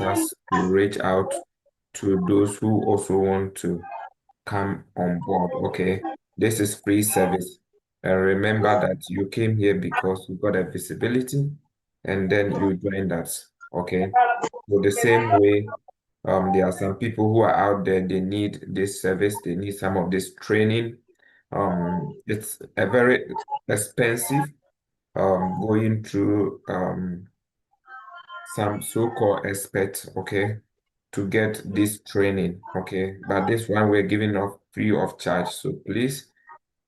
us to reach out to those who also want to come on board. Okay, this is free service. And remember that you came here because you got a visibility and then you joined us. Okay, so the same way, there are some people who are out there, they need this service, they need some of this training. It's a very expensive going through some so-called experts, okay, to get this training, okay. But this one we're giving off free of charge. So please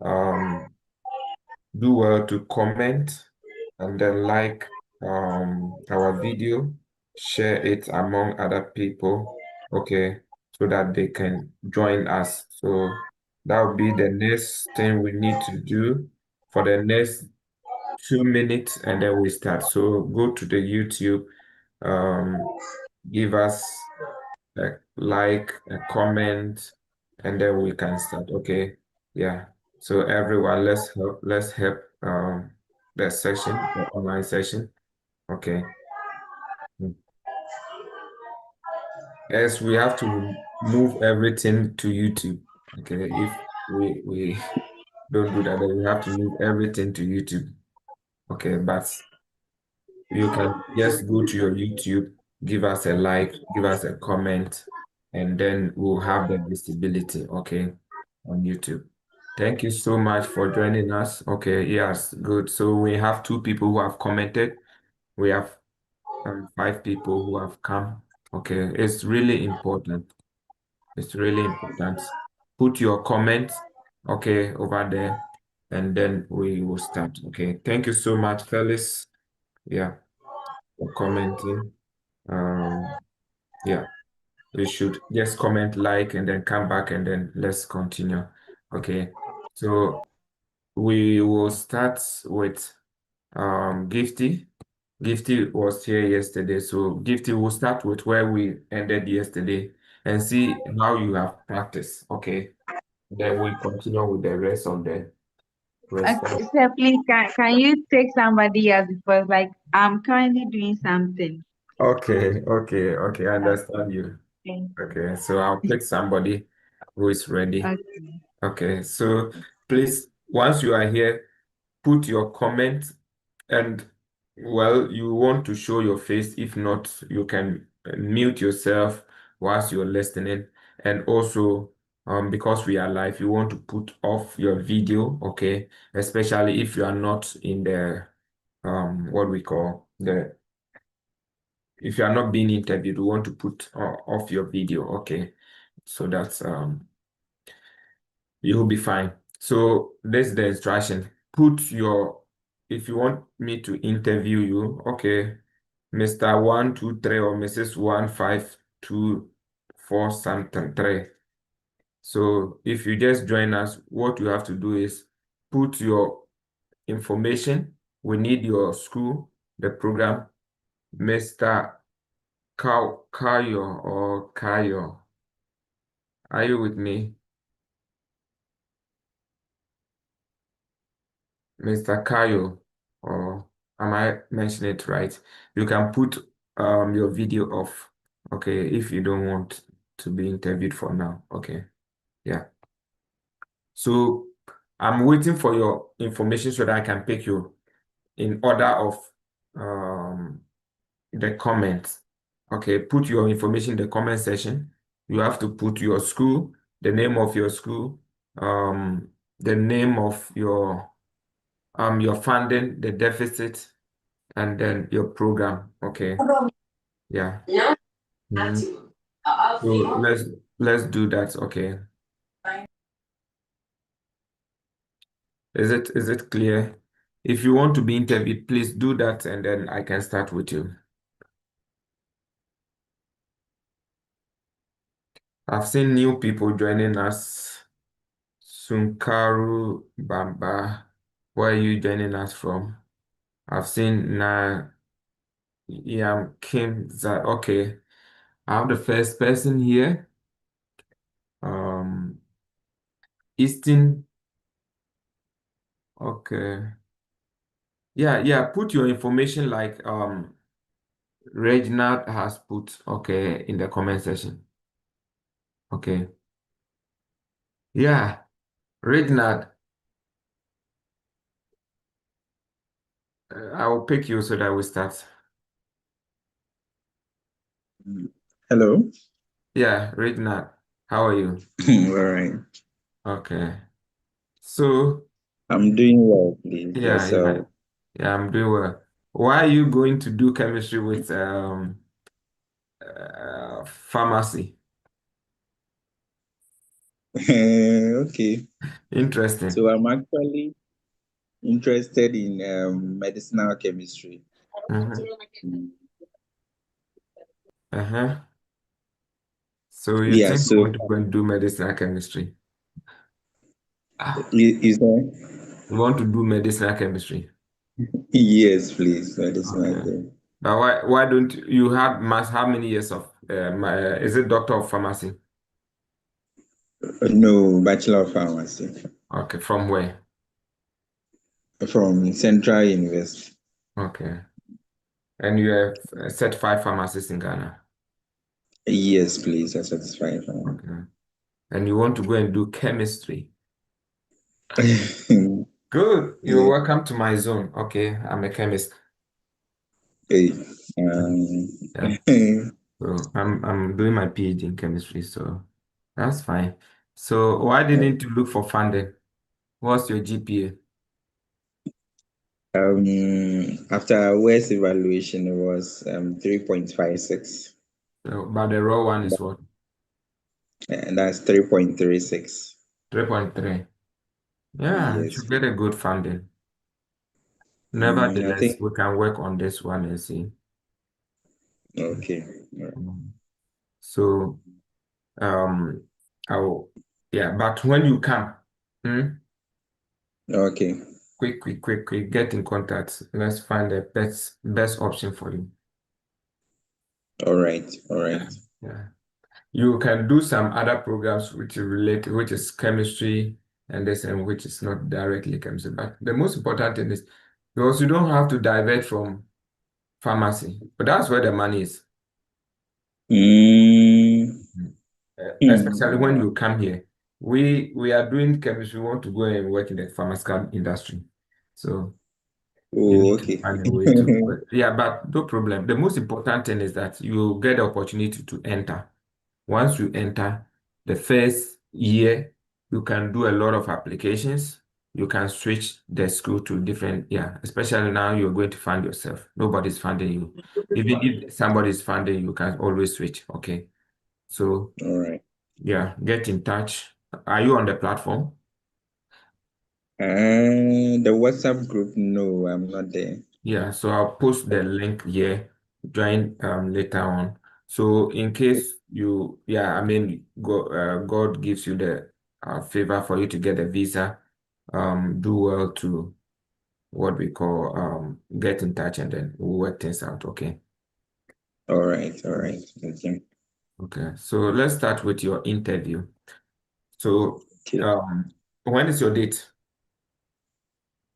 um do well to comment and then like our video, share it among other people, okay, so that they can join us. So that will be the next thing we need to do for the next 2 minutes and then we start. So go to the YouTube, um, give us a like, a comment, and then we can start. Okay. Yeah. So everyone, let's help the session, the online session. Okay. Yes, we have to move everything to YouTube. Okay. If we don't do that, then we have to move everything to YouTube. Okay, but you can just go to your YouTube, give us a like, give us a comment, and then we'll have the visibility, okay, on YouTube. Thank you so much for joining us. Okay, yes, good. So we have 2 people who have commented. We have 5 people who have come. Okay, it's really important. It's really important. Put your comments, okay, over there, and then we will start. Okay, thank you so much, Felix. Yeah, for commenting. Um, yeah, we should just comment, like, and then come back and then let's continue. Okay, so we will start with Gifty. Gifty was here yesterday, so Gifty will start with where we ended yesterday and see how you have practiced. Okay, then we continue with the rest of the rest. Okay, sir, please, can you take somebody else because, like, I'm currently doing something. Okay, I understand you. Okay. Okay, so I'll pick somebody who is ready. Okay. Okay, so please, once you are here, put your comment and well, you want to show your face. If not, you can mute yourself whilst you're listening. And also, because we are live, you want to put off your video, okay? Especially if you are not in the what we call the if you are not being interviewed, you want to put off your video, okay? So that's you'll be fine. So this is the instruction. If you want me to interview you, okay, Mr. 123 or Mrs. 1524 something 3. So if you just join us, what you have to do is put your information. We need your school, the program, Mr. Kayo or Kayo. Are you with me? Mr. Kayo, or am I mentioning it right? You can put your video off, okay, if you don't want to be interviewed for now. Okay. Yeah. So I'm waiting for your information so that I can pick you in order of um the comments. Okay, put your information in the comment section. You have to put your school, the name of your school, the name of your funding, the deficit, and then your program. Okay. Yeah. Mhm. So let's do that. Okay. Is it clear? If you want to be interviewed, please do that and then I can start with you. I've seen new people joining us. Sunkaru Bamba. Where are you joining us from? I've seen Na Yam Kim Okay. I have the first person here. Um Easton. Okay. Yeah, put your information like Reginald has put, okay, in the comment section. Okay. Yeah, Reginald, I will pick you so that we start. Hello. Yeah, Reginald, how are you? All right. Okay. So, I'm doing well, please. yeah, yeah, Yourself. yeah, I'm doing well. Why are you going to do chemistry with pharmacy? Okay. Interesting. So I'm actually interested in medicinal chemistry. Mm-hmm. Mm. Uh-huh. So you Yeah. think you So want to go and do medicinal chemistry? Ah, is that? you want to do medicinal chemistry? Yes, please. Medicinal Okay. chemistry. But why don't you have must how many years of is it doctor of pharmacy? No, Bachelor of Pharmacy Okay, from where? from Central University. Okay. And you have a certified pharmacist in Ghana. Yes, please. I'm satisfied. Okay. And you want to go and do chemistry. Good. You're Yeah. welcome to my zone. Okay, I'm a chemist. Hey. Yeah. So I'm doing my PhD in chemistry, so that's fine. So why didn't you look for funding? What's your GPA? After our West evaluation, it was 3.56. So, but the raw one is what? And that's 3.36. 3.3. Yeah, you Yes. should get a good funding. I Nevertheless, think we can work on this one and see. okay. Mm. So, um, I'll, yeah, but when you come, hmm, Okay. quick, get in contact. Let's find the best option for you. All right. All Yeah, right. yeah. You can do some other programs which is related, which is chemistry and this, and which is not directly chemistry. But the most important thing is because you don't have to divert from pharmacy, but that's where the money is. Mm, Especially when hmm. you come here. We are doing chemistry, we want to go and work in the pharmaceutical industry. So you Oh, need to okay. find a way to, but yeah, but no problem. The most important thing is that you get the opportunity to enter. Once you enter the first year, you can do a lot of applications. You can switch the school to different, yeah, especially now you're going to fund yourself. Nobody's funding you. Even if somebody's funding you, can always switch. Okay. So All right. yeah, get in touch. Are you on the platform? The WhatsApp group, no, I'm not there. Yeah, so I'll post the link here. Join later on. So in case you, yeah, I mean, God gives you the favor for you to get a visa. Do well to what we call get in touch and then we'll work things out. Okay. All right. All right. Okay. Okay. So let's start with your interview. So Okay. when is your date?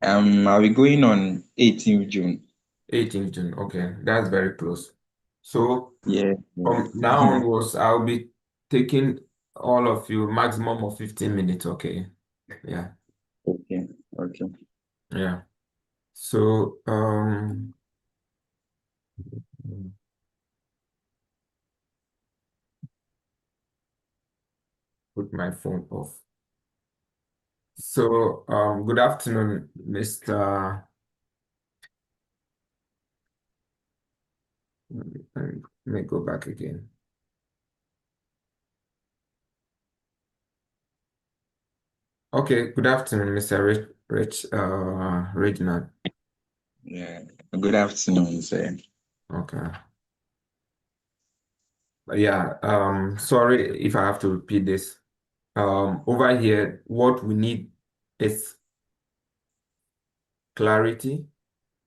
I'll be going on 18th June. 18th June. Okay, that's very close. So Yeah. from now onwards, I'll be taking all of you maximum of 15 minutes. Okay. Yeah. Okay. Okay. Yeah. So put my phone off. So good afternoon, Mr. Let me go back again. Okay, good afternoon, Mr. Reginald. Yeah. Good afternoon, sir. Okay. Yeah, sorry if I have to repeat this. Over here, what we need is clarity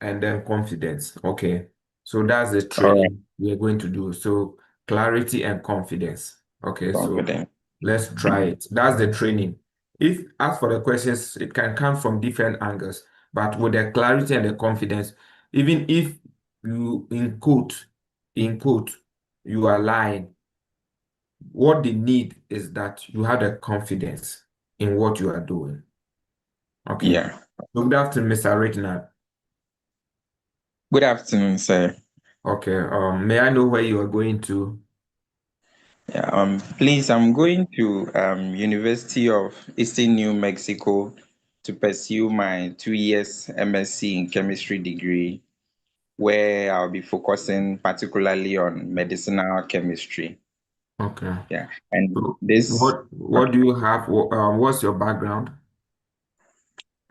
and then confidence. Okay. So that's the All right. training we are going to do. So clarity and confidence. Okay. So Confident. let's try it. That's the training. If as for the questions, it can come from different angles, but with the clarity and the confidence, even if you in quote in quote, you are lying. What they need is that you have the confidence in what you are doing. Okay. Yeah. So good afternoon, Mr. Reginald. Good afternoon, sir. Okay. May I know where you are going to? Yeah, please, I'm going to University of Eastern New Mexico to pursue my 2 years MSc in chemistry degree, where I'll be focusing particularly on medicinal chemistry. Okay. Yeah, and So this, what do you have? What's your background?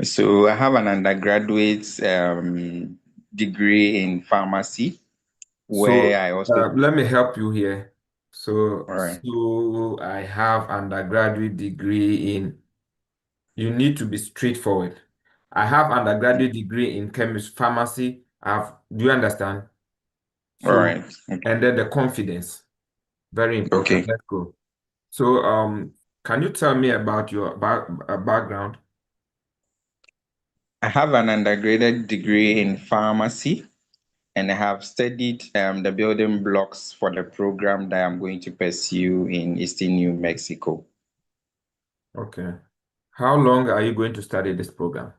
so I have an undergraduate degree in pharmacy, So where I also, let me help you here. all right, So I have undergraduate degree in. You need to be straightforward. I have undergraduate degree in chemistry, pharmacy. Do you understand? all So, right, and then the confidence, very important. okay. Let's go. So, can you tell me about your background? I have an undergraduate degree in pharmacy, and I have studied the building blocks for the program that I'm going to pursue in Eastern New Mexico. Okay. How long are you going to study this program?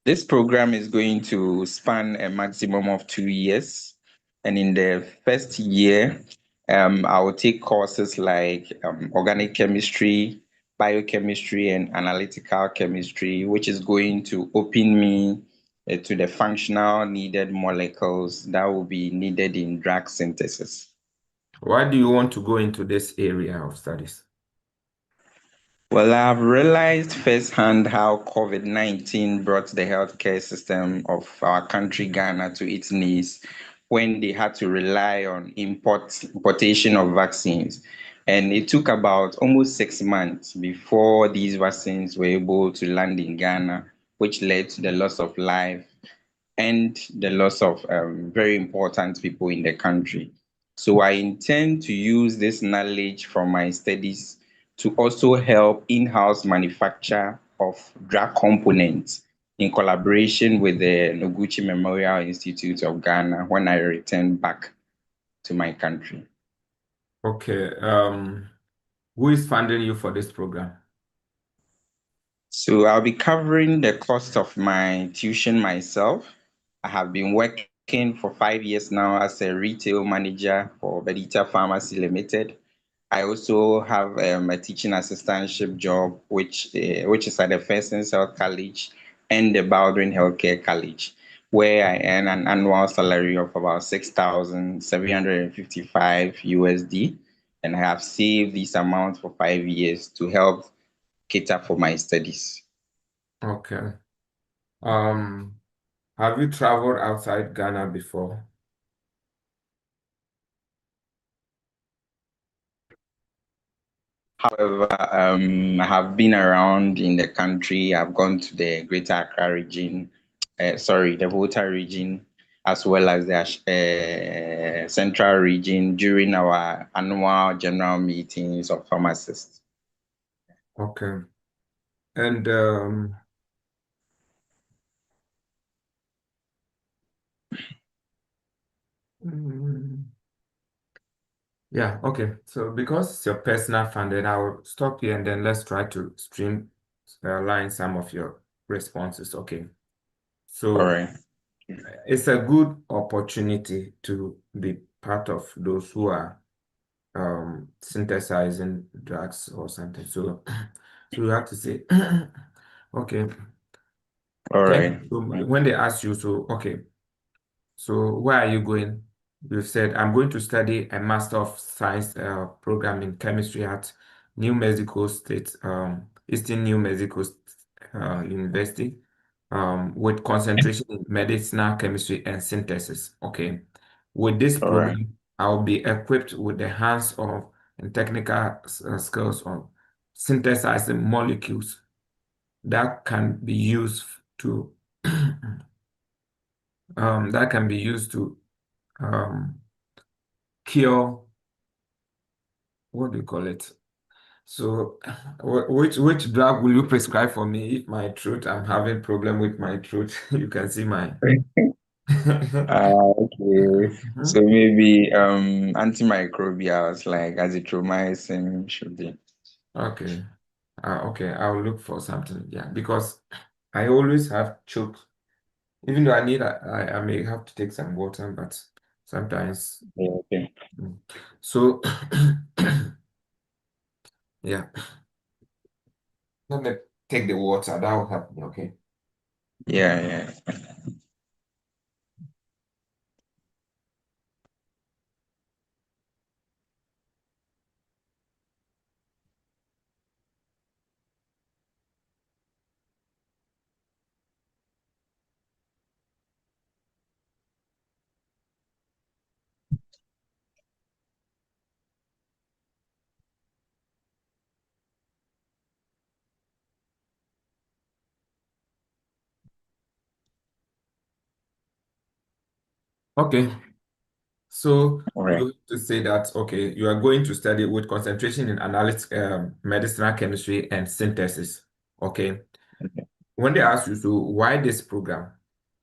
This program is going to span a maximum of 2 years. And in the first year, I will take courses like organic chemistry, biochemistry, and analytical chemistry, which is going to open me to the functional needed molecules that will be needed in drug synthesis. Why do you want to go into this area of studies? Well, I've realized firsthand how COVID-19 brought the healthcare system of our country, Ghana, to its knees when they had to rely on importation of vaccines. And it took about almost 6 months before these vaccines were able to land in Ghana, which led to the loss of life and the loss of very important people in the country. So I intend to use this knowledge from my studies to also help in-house manufacture of drug components in collaboration with the Noguchi Memorial Institute of Ghana when I return back to my country. Okay. Who is funding you for this program? So I'll be covering the cost of my tuition myself. I have been working for 5 years now as a retail manager for Bedita Pharmacy Limited. I also have a teaching assistantship job, which is at the First and South College and the Baldwin Healthcare College, where I earn an annual salary of about 6,755 USD, and I have saved this amount for 5 years to help cater for my studies. Okay. Um, have you traveled outside Ghana before? However, I have been around in the country. I've gone to the Greater Accra region, the Volta region, as well as the Central region during our annual general meetings of pharmacists. Okay. And mm, yeah, okay. So because it's your personal funding, I will stop here and then let's try to streamline some of your responses. Okay. All So right. it's a good opportunity to be part of those who are synthesizing drugs or something. So, so you have to say, okay, All thank right. you so much. When they ask you, so okay, so where are you going? You said, I'm going to study a Master of Science program in chemistry at New Mexico State, Eastern New Mexico University, with concentration in medicinal chemistry and synthesis. Okay. With this All right. program, I'll be equipped with the hands-on and technical skills of synthesizing molecules that can be used to that can be used to um, cure, what do you call it? So, which drug will you prescribe for me if my throat, I'm having problem with my throat? You can see my Okay. Mhm. So maybe antimicrobials like azithromycin should be. Okay. Okay, I'll look for something. Yeah, because I always have choke. Even though I may have to take some water, but sometimes. Yeah, okay. Mm. So, yeah, let me take the water. That will help me. Okay. Yeah, yeah. Okay. So All right. you have to say that, okay, you are going to study with concentration in analytic, medicinal chemistry and synthesis. Okay. Okay. When they ask you, so why this program?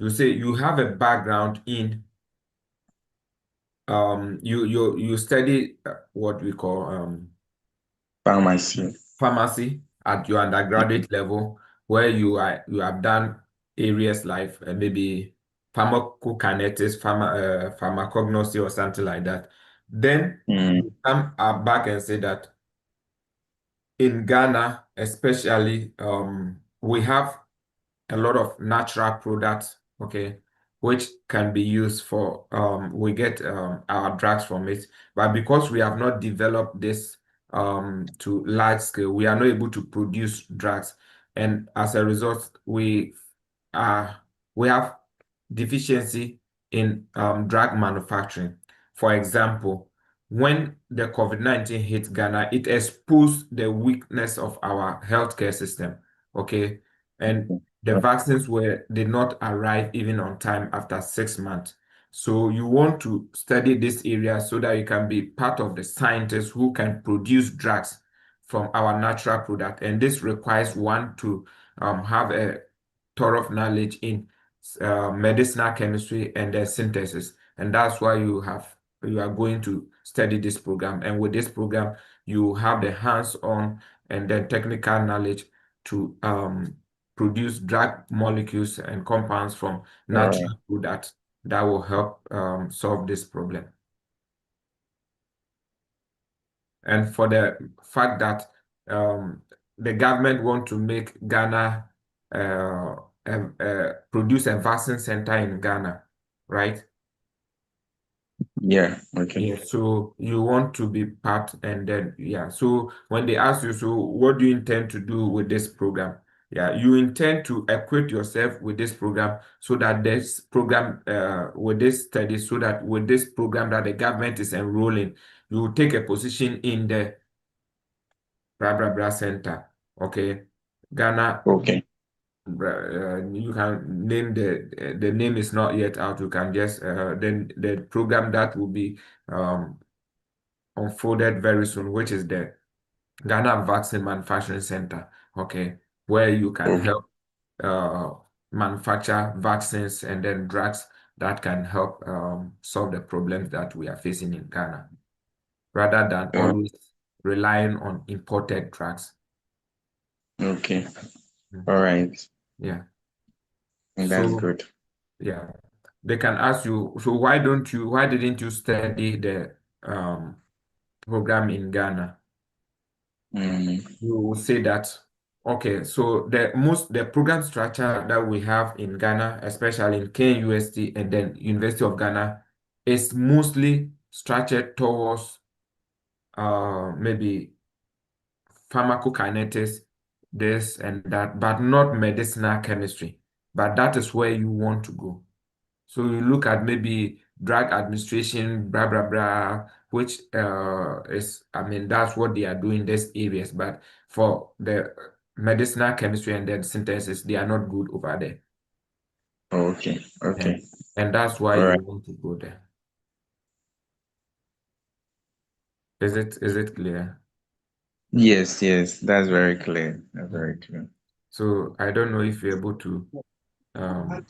You say you have a background in you study what we call Pharmacy. pharmacy at your undergraduate level, where you have done areas like maybe pharmacokinetics, pharmacognosy, or something like that. Then Mm, you come back and say that in Ghana, especially, we have a lot of natural products, okay, which can be used for we get our drugs from it. But because we have not developed this to large scale, we are not able to produce drugs. And as a result, uh we have deficiency in drug manufacturing. For example, when the COVID-19 hit Ghana, it exposed the weakness of our healthcare system, okay? And the okay. vaccines did not arrive even on time after 6 months. So you want to study this area so that you can be part of the scientists who can produce drugs from our natural product. And this requires one to have a thorough knowledge in medicinal chemistry and their synthesis. And that's why you are going to study this program. And with this program, you have the hands-on and then technical knowledge to produce drug molecules and compounds from All right. natural products that will help solve this problem. And for the fact that the government want to make Ghana produce a vaccine center in Ghana, right? Yeah, okay. Yeah, so you want to be part, and then yeah. So when they ask you, so what do you intend to do with this program? Yeah, you intend to equip yourself with this program so that this program, with this study, so that with this program that the government is enrolling, you will take a position in the blah blah blah center. Okay, Ghana. Okay. You can name the name is not yet out. You can just then the program that will be unfolded very soon, which is the Ghana Vaccine Manufacturing Center. Okay, where you can Okay. help uh, manufacture vaccines and then drugs that can help solve the problems that we are facing in Ghana, rather than Oh, always relying on imported drugs. okay. Mm. All right. Yeah. That's So good. yeah, they can ask you, so why didn't you study the program in Ghana? Mm, You will say that, okay, so the program structure that we have in Ghana, especially in KUST and then University of Ghana, is mostly structured towards maybe pharmacokinetics, this and that, but not medicinal chemistry. But that is where you want to go. So you look at maybe drug administration, blah, blah, blah, which I mean, that's what they are doing in these areas. But for the medicinal chemistry and then synthesis, they are not good over there. okay. Yeah. Okay. And that's why All you right. want to go there. Is it clear? Yes, yes. That's very clear. That's very clear. So I don't know if you're able to um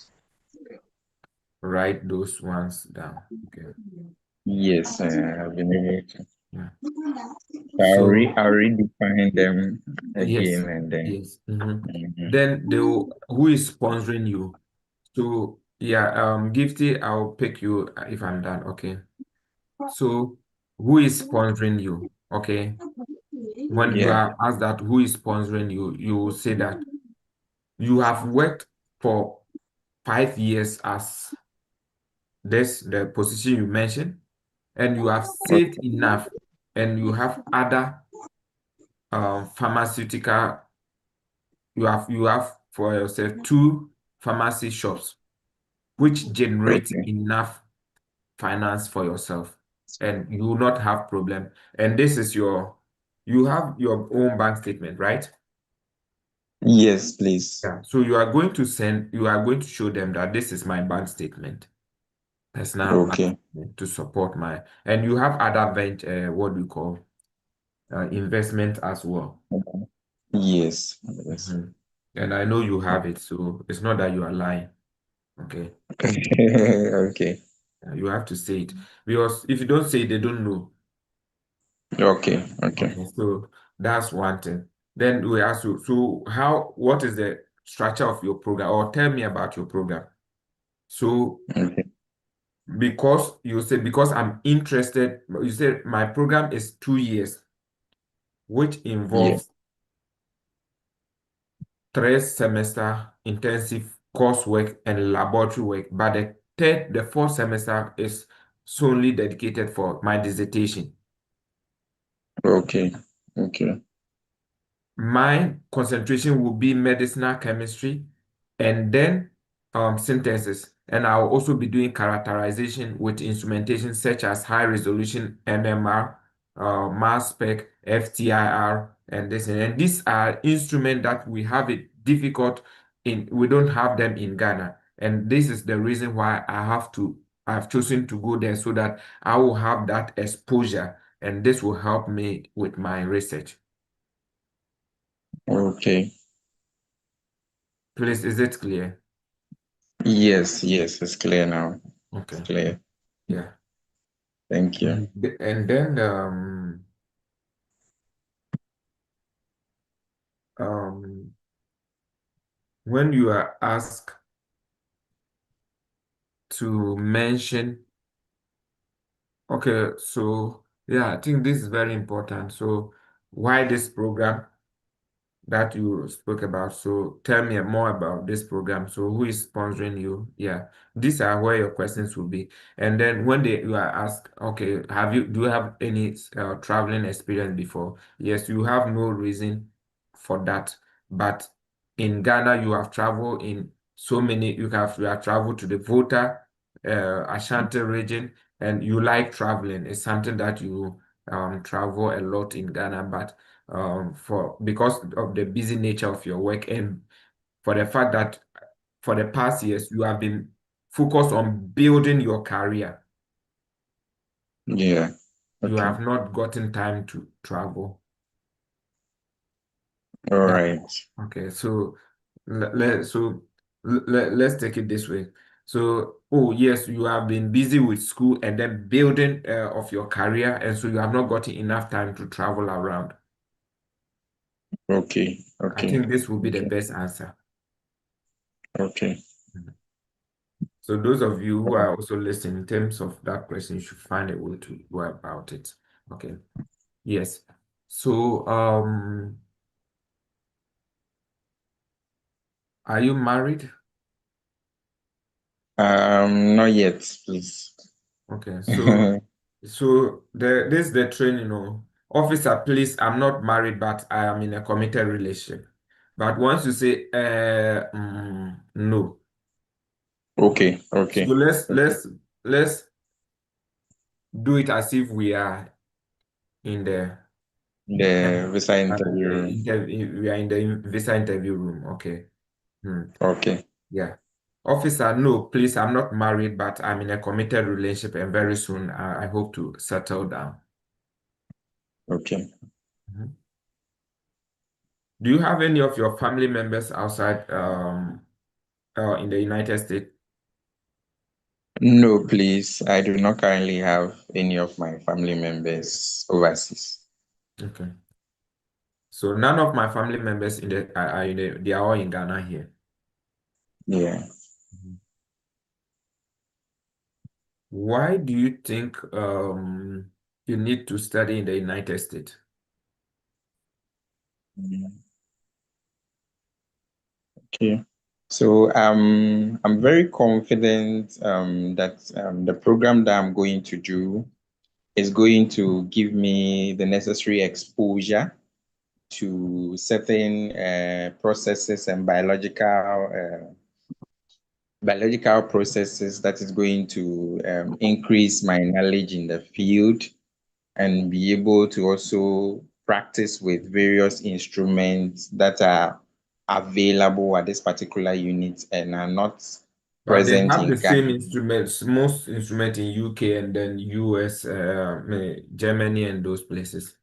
write those ones down. Okay. Yes, I've been able to. Yeah. I'll So redefine them yes, again and then. yes. Mhm. Then who is sponsoring you? So yeah, Gifty, I'll pick you if I'm done. Okay. So who is sponsoring you? Okay. When you Yeah. are asked that who is sponsoring you, you will say that you have worked for 5 years as the position you mentioned, and you have saved enough, and you have other pharmaceutical, you have for yourself two pharmacy shops, which generate Okay. enough finance for yourself, and you will not have problem. And this is you have your own bank statement, right? Yes, please. Yeah. So you are going to show them that this is my bank statement, personal bank Okay. statement to support my, and you have other what do you call, investment as well. Yes. Yes. Mhm. And I know you have it, so it's not that you are lying. Okay. Okay. You have to say it because if you don't say it, they don't know. Okay. Okay. Okay, so that's one thing. Then we ask you, so what is the structure of your program, or tell me about your program? So Okay. because I'm interested, you said my program is 2 years, which Yeah. involves 3 semester intensive coursework and laboratory work, but the fourth semester is solely dedicated for my dissertation. Okay. Okay. My concentration will be medicinal chemistry and then synthesis. And I'll also be doing characterization with instrumentation such as high resolution MMR, mass spec, FTIR, and this. And these are instruments that we have it difficult we don't have them in Ghana. And this is the reason why I've chosen to go there so that I will have that exposure, and this will help me with my research. Okay. Please, is it clear? Yes. Yes. It's clear now. It's Okay. clear. Yeah. Thank you. And then um, when you are asked to mention, okay, so yeah, I think this is very important. So why this program that you spoke about? So tell me more about this program. So who is sponsoring you? Yeah, these are where your questions will be. And then when you are asked, okay, do you have any traveling experience before? Yes, you have no reason for that. But in Ghana, you have traveled in so many, you have traveled to the Volta, Ashanti region, and you like traveling. It's something that you travel a lot in Ghana, but because of the busy nature of your work and for the fact that for the past years you have been focused on building your career, Yeah. you Okay. have not gotten time to travel. All That right. okay, so let's take it this way. So, oh yes, you have been busy with school and then building of your career, and so you have not gotten enough time to travel around. Okay. I Okay. think this will be the Okay. best answer. Okay. So those of you who are also listening, in terms of that question, you should find a way to go about it. Okay. Yes. So are you married? Not yet, please. Okay. This is the training, officer, please, I'm not married, but I am in a committed relationship. But once you say no. Okay. So Okay. Okay. let's do it as if we are in the The visa interview room. we are in the visa interview room. Okay. Hmm. Okay. Yeah. Officer, no, please, I'm not married, but I'm in a committed relationship, and very soon I hope to settle down. Okay. Mhm. Do you have any of your family members outside in the United States? No, please. I do not currently have any of my family members overseas. Okay. So none of my family members they are all in Ghana here. Yeah. Mhm. Why do you think you need to study in the United States? Mm, okay. So I'm very confident that the program that I'm going to do is going to give me the necessary exposure to certain processes and biological processes that is going to increase my knowledge in the field and be able to also practice with various instruments that are available at this particular unit and are not But they present have the in same Ghana. instruments, most instrument in UK and then US, Germany and those places.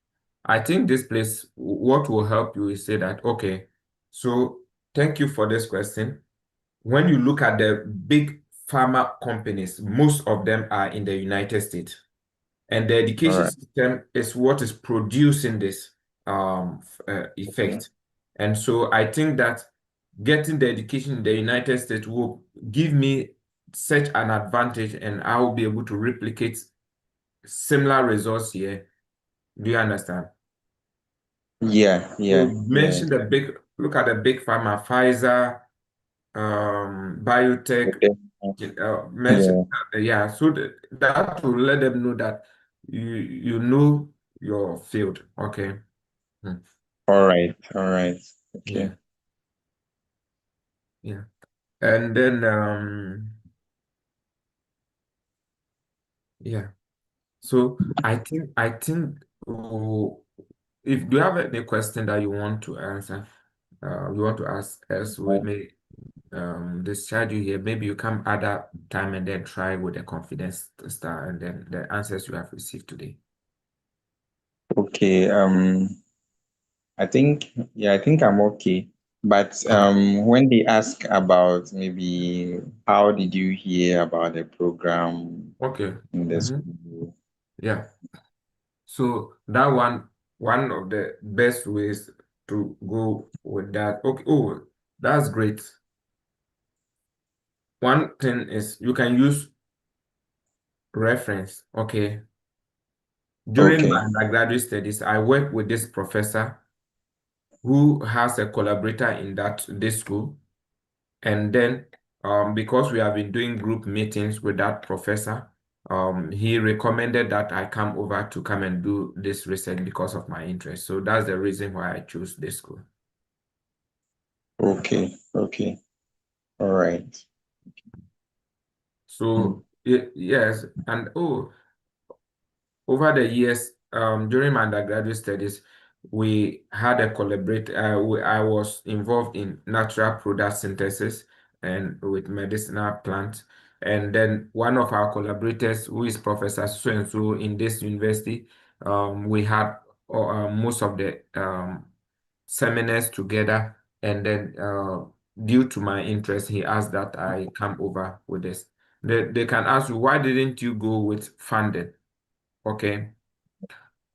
I think this place, what will help you is say that, okay, so thank you for this question. When you look at the big pharma companies, most of them are in the United States. And the All education right. system is what is producing this Okay. effect. And so I think that getting the education in the United States will give me such an advantage and I will be able to replicate similar results here. Do you understand? Yeah, So yeah, yeah. mention look at the big pharma, Pfizer, biotech, Okay. mention, Yeah. yeah, so that will let them know that you know your field. Okay. Hmm. All right. All right. Okay. Yeah, yeah. And then yeah. So I think if do you have any question that you want to answer, you want to ask us, we may discharge you here. Maybe you come other time and then try with the confidence star and then the answers you have received today. Okay. I think I'm okay. But Okay. when they ask about maybe how did you hear about the program Okay. in the Mhm. school? Yeah. So that one of the best ways to go with that. Okay. Oh, that's great. One thing is you can use reference. Okay. During my Okay. undergraduate studies, I worked with this professor who has a collaborator in this school. And then because we have been doing group meetings with that professor, he recommended that I come over to come and do this research because of my interest. So that's the reason why I chose this school. Okay. Okay. All right. Mm. So yes, and oh, over the years, during my undergraduate studies, we had a collaborate. I was involved in natural product synthesis and with medicinal plants. And then one of our collaborators, who is Professor so and so in this university, we had most of the seminars together. And then, due to my interest, he asked that I come over with this. They can ask you, why didn't you go with funding? Okay,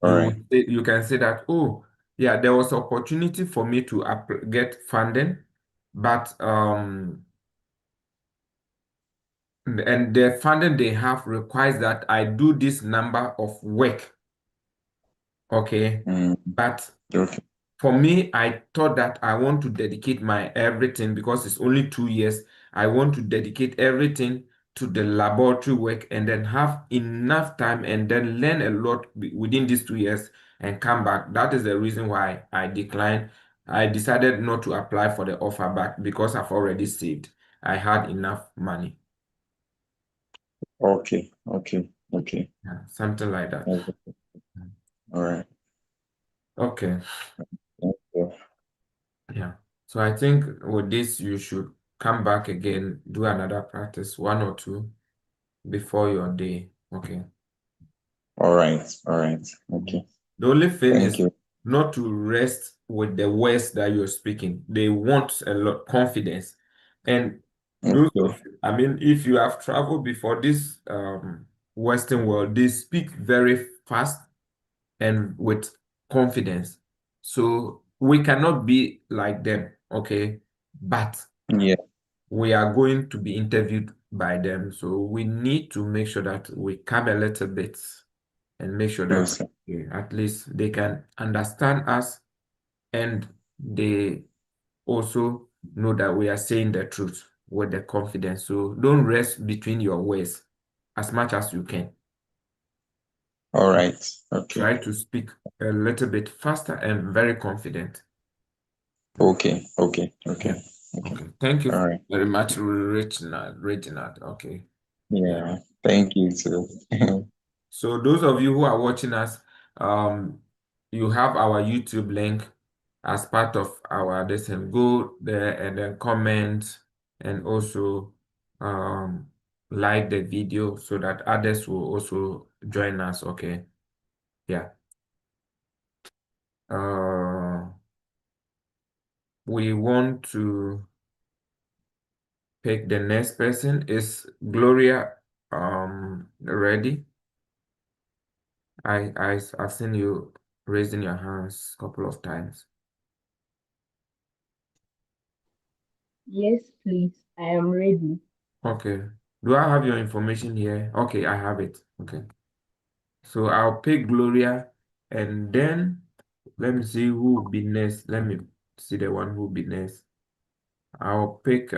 All right. you can say that, oh, yeah, there was opportunity for me to get funding, but and the funding they have requires that I do this number of work. Okay, Mm. but Okay. for me, I thought that I want to dedicate my everything because it's only 2 years. I want to dedicate everything to the laboratory work and then have enough time and then learn a lot within these 2 years and come back. That is the reason why I declined. I decided not to apply for the offer back because I've already saved. I had enough money. Okay. Okay. Okay. Yeah, something like that. Okay. All right. Okay. Thank you. Yeah. So I think with this, you should come back again, do another practice, one or two before your day. Okay. All right. All right. Mhm. Okay. The only thing Thank is you. not to rest with the words that you're speaking. They want a lot confidence. And Those Okay. of, I mean, if you have traveled before this Western world, they speak very fast and with confidence. So we cannot be like them, okay? But Yeah. we are going to be interviewed by them. So we need to make sure that we come a little bit and make sure that Okay. at least they can understand us and they also know that we are saying the truth with the confidence. So don't rest between your words as much as you can. All right. Okay. Try to speak a little bit faster and very confident. Okay. Okay. Yeah. Okay. Okay. Okay. Thank All you right. very much, Reginald. Reginald. Okay. Yeah. Yeah. Thank you too. So those of you who are watching us, um, you have our YouTube link as part of our descent. Go there and then comment and also like the video so that others will also join us. Okay. Yeah. We want to pick the next person. Is Gloria ready? I've seen you raising your hands a couple of times. Yes, please. I am ready. Okay. Do I have your information here? Okay, I have it. Okay. So I'll pick Gloria and then let me see who will be next. Let me see the one who will be next. I'll pick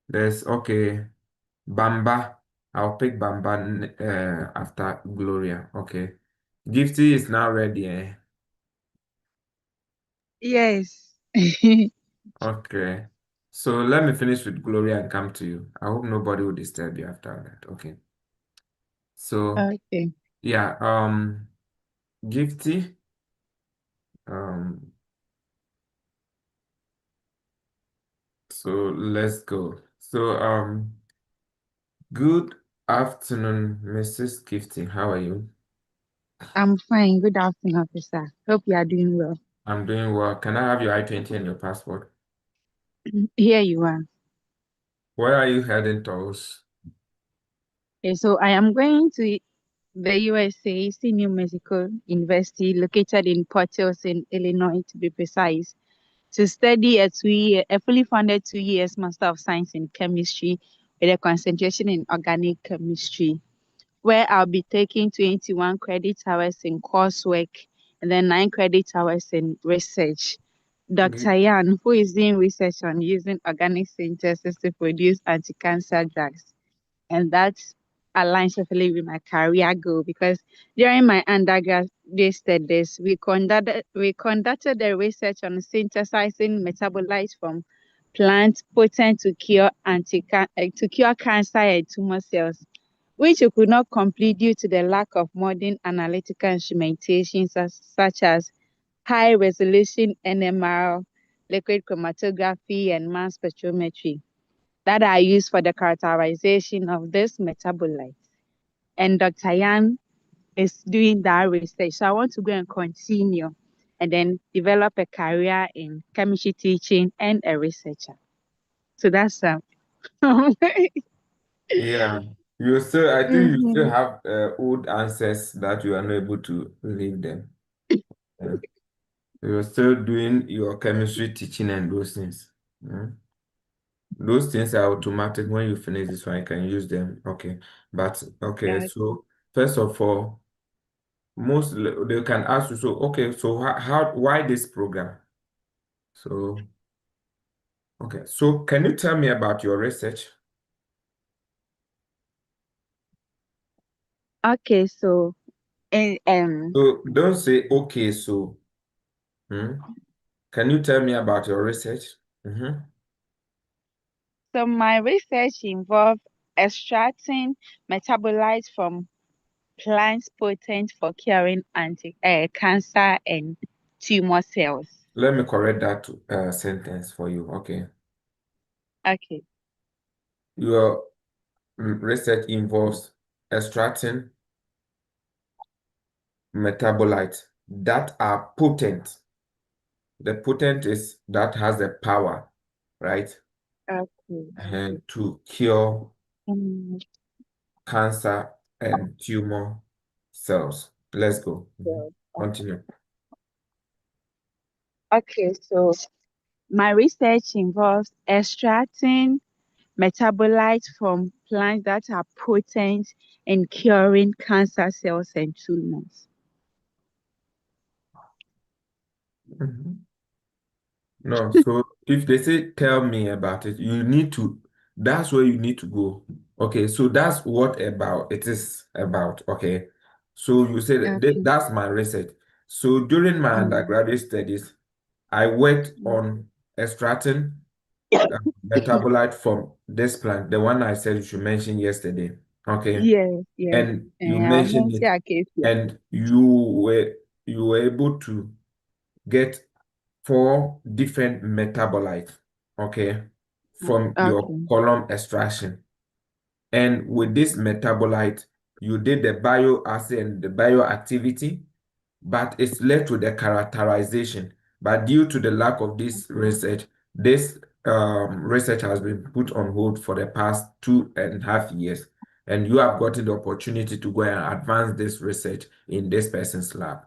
there's okay, Bamba. I'll pick Bamba after Gloria. Okay. Gifty is now ready. Yes. Okay. So let me finish with Gloria and come to you. I hope nobody will disturb you after that. Okay. So Okay. yeah, Gifty, um, so let's go. So good afternoon, Mrs. Gifty. How are you? I'm fine. Good afternoon, officer. Hope you are doing well. I'm doing well. Can I have your I-20 and your passport? Here you are. Where are you heading towards? Okay, so I am going to the USA, New Mexico University, located in Port Townsend, Illinois, to be precise, to study a fully funded 2 years Master of Science in Chemistry with a concentration in organic chemistry, where I'll be taking 21 credit hours in coursework and then 9 credit hours in research. Gi- Dr. Yan, who is doing research on using organic synthesis to produce anti-cancer drugs, and that aligns perfectly with my career goal because during my undergraduate studies, we conducted the research on synthesizing metabolites from plants potent to cure cancer and tumor cells, which we could not complete due to the lack of modern analytical instrumentation such as high resolution NMR, liquid chromatography, and mass spectrometry that are used for the characterization of this metabolite. And Dr. Yan is doing that research. So I want to go and continue and then develop a career in chemistry teaching and a researcher. So that's Yeah. You still, I think you still Mhm. have old answers that you are not able to leave them. Yeah. You're still doing your chemistry teaching and those things. Mm. Those things are automatic. When you finish this one, you can use them. Okay. But okay, Yeah. so first of all, most they can ask you, so okay, so why this program? So okay, so can you tell me about your research? Okay, so and So don't say okay, so hmm? Can you tell me about your research? Mhm. so my research involved extracting metabolites from plants potent for curing cancer and tumor cells. Let me correct that sentence for you. Okay. Okay. Your research involves extracting metabolites that are potent. The potent is that has the power, right? Okay. to cure Mm, cancer and tumor cells. Let's go. so, Continue. okay, so my research involves extracting metabolites from plants that are potent in curing cancer cells and tumors. Mhm. No, so if they say tell me about it, you need to, that's where you need to go. Okay, so that's what about it is about. Okay, so you said Okay. that's my research. So during my Mm, undergraduate studies, I worked mm. on extracting metabolite from this plant, the one I said you should mention yesterday. Okay, Yes. and you I'll mentioned mention it, a case here. and you were able to get 4 different metabolites, okay, from your Okay. column extraction. And with this metabolite, you did the bioassay and the bioactivity, but it's led to the characterization. But due to the lack of this research has been put on hold for the past 2.5 years. And you have gotten the opportunity to go and advance this research in this person's lab.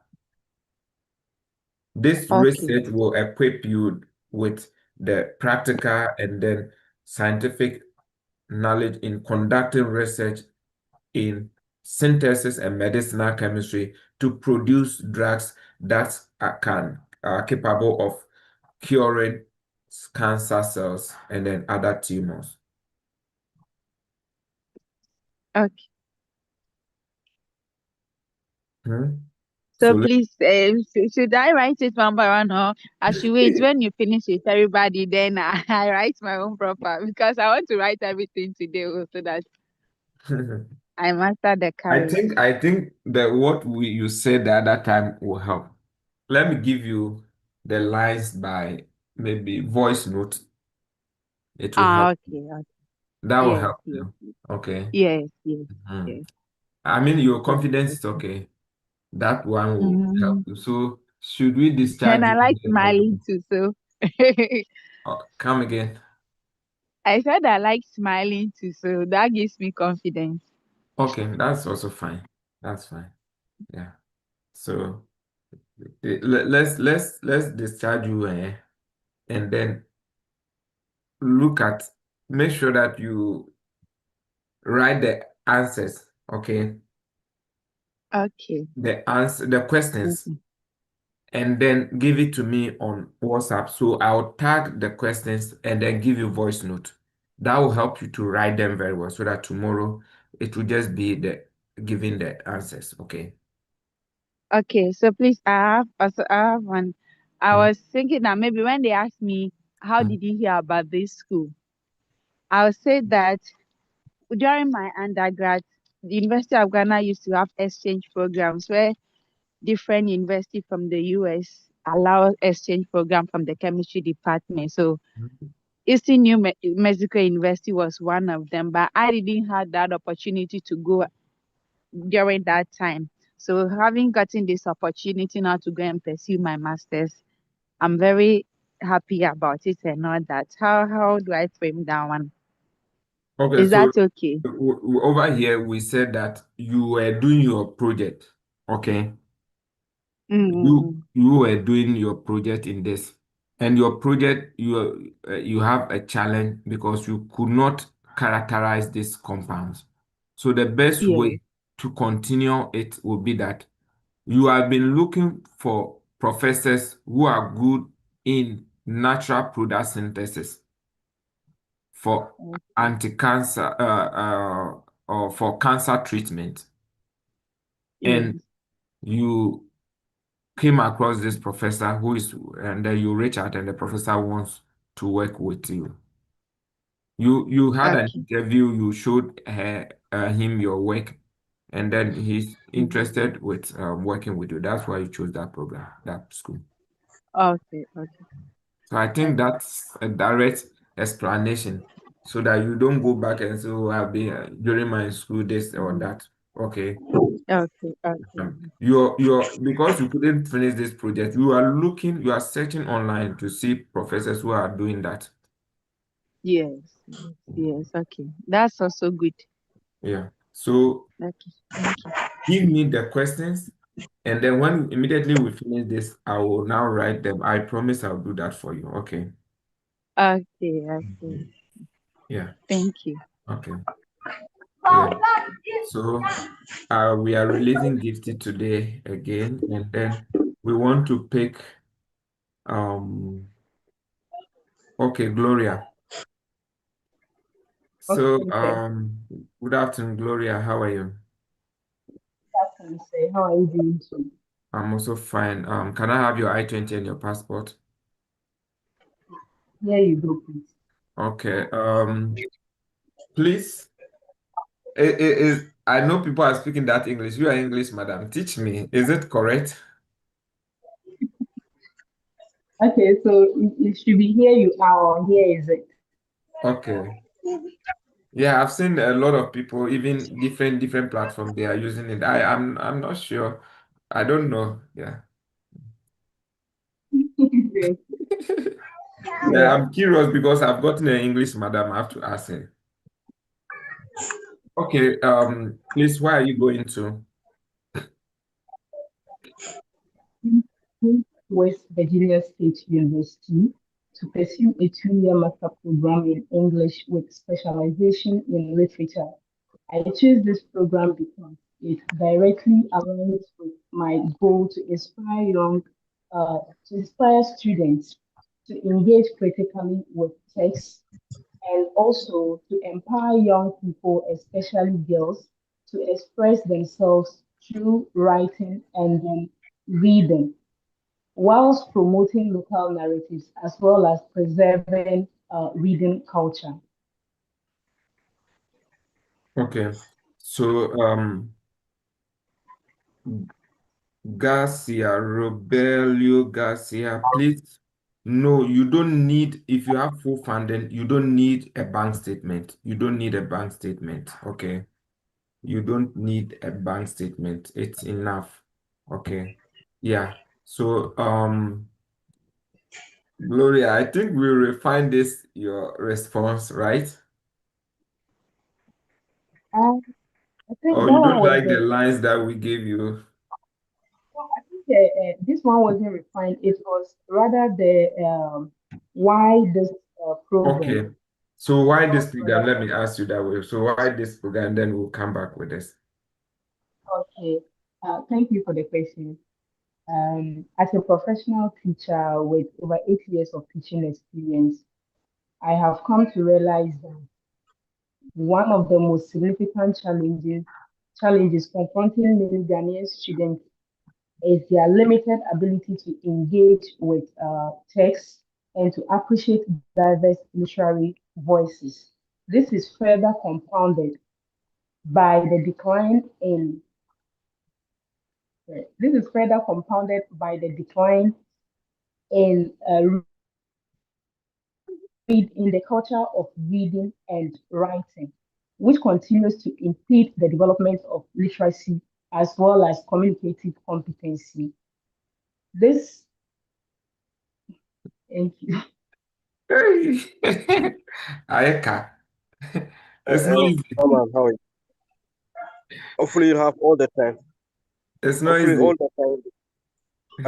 This Okay. research will equip you with the practical and then scientific knowledge in conducting research in synthesis and medicinal chemistry to produce drugs that are capable of curing cancer cells and then other tumors. Okay. Hmm? So So let please, should I write it one by one, or I should wait when you finish with everybody, then I write my own proper, because I want to write everything today so that I master the carrier. I think that what you said the other time will help. Let me give you the lines by maybe voice note. It will help. Okay. That will Yes, help yes, you. Okay. yes, Mhm. yes. I mean, your Yes. confidence is okay. That one will help Mm. you. So, should we And discharge I you like again or smiling too, so come again? I said I like smiling too, so that gives me confidence. Okay, that's also fine. That's fine. Yeah. So, let's discharge you, and then look at make sure that you write the answers. Okay, Okay. the questions, Okay. and then give it to me on WhatsApp. So I'll tag the questions and then give you voice note. That will help you to write them very well so that tomorrow it will just be the giving the answers. Okay. Okay, so please, I have one. I Mm, was thinking that maybe when they ask me, how mm, did you hear about this school? I'll say that during my undergrad, the University of Ghana used to have exchange programs where different university from the US allow exchange program from the chemistry department. So mm. Eastern Mexico University was one of them, but I didn't have that opportunity to go during that time. So having gotten this opportunity now to go and pursue my master's, I'm very happy about it and all that. How do I frame that one? Okay, Is so that okay? over here we said that you were doing your project. Okay. Mm-mm. You were doing your project in this, and your project you have a challenge because you could not characterize these compounds. So the best Yeah. way to continue it would be that you have been looking for professors who are good in natural product synthesis for anti-cancer or for cancer treatment, and Yes. you came across this professor and then you reach out and the professor wants to work with you. You had an Okay. interview, you showed him your work, and then he's Mm. interested with working with you. That's why you chose that program, that school. Okay. So I think Okay. that's a direct explanation so that you don't go back and say, oh, I've been during my school this or Mm. that. Okay. Okay. You're because you couldn't finish this project, you are searching online to see professors who are doing that. Yes, yes, yes. Okay. That's also good. Yeah. So Okay. Thank you. give me the questions, and then when immediately we finish this, I will now write them. I promise I'll do that for you. Okay. Okay, okay. Yeah. Thank you. Okay. Yeah. So we are releasing Gifty today again, and then we want to pick okay, Gloria. So Okay. good afternoon, Gloria. How are you? That can say, how are you doing too? I'm also fine. Can I have your I-20 and your passport? Here you go, please. Okay. Please. I know people are speaking that English. You are English, madam. Teach me. Is it correct? Okay, so it should be here you are, or here is it? Okay. Yeah, I've seen a lot of people, even different platforms, they are using it. I'm not sure. I don't know. Yeah. Yes. Yeah, Yeah. I'm curious because I've gotten an English madam. I have to ask her. Okay, please, where are you going to? West Virginia State University to pursue a 2-year master program in English with specialization in literature. I chose this program because it directly aligns with my goal to inspire students to engage critically with text and also to empower young people, especially girls, to express themselves through writing and then reading, whilst promoting local narratives as well as preserving reading culture. Okay. So, Garcia, Robelio Garcia, please. No, you don't need, if you have full funding, you don't need a bank statement. You don't need a bank statement. Okay. You don't need a bank statement. It's enough. Okay. Yeah. So, Gloria, I think we refine this, your response, right? Uh, I think Or that you one don't was like the lines that we gave you? I think this one wasn't refined. It was rather the why this program. Okay. So why Not this program? rather Let me ask you that way. So why this program? Then we'll come back with this. okay. Thank you for the question. As a professional teacher with over 8 years of teaching experience, I have come to realize that one of the most significant challenges confronting many Ghanaian students is their limited ability to engage with text and to appreciate diverse literary voices. This is further compounded by the decline in this is further compounded by the decline in in the culture of reading and writing, which continues to impede the development of literacy as well as communicative competency. This, thank you. Hey, Ayeka. It's not Hello, easy. man. How are you? Hopefully, you have all the time. It's not Hopefully, all easy. the time.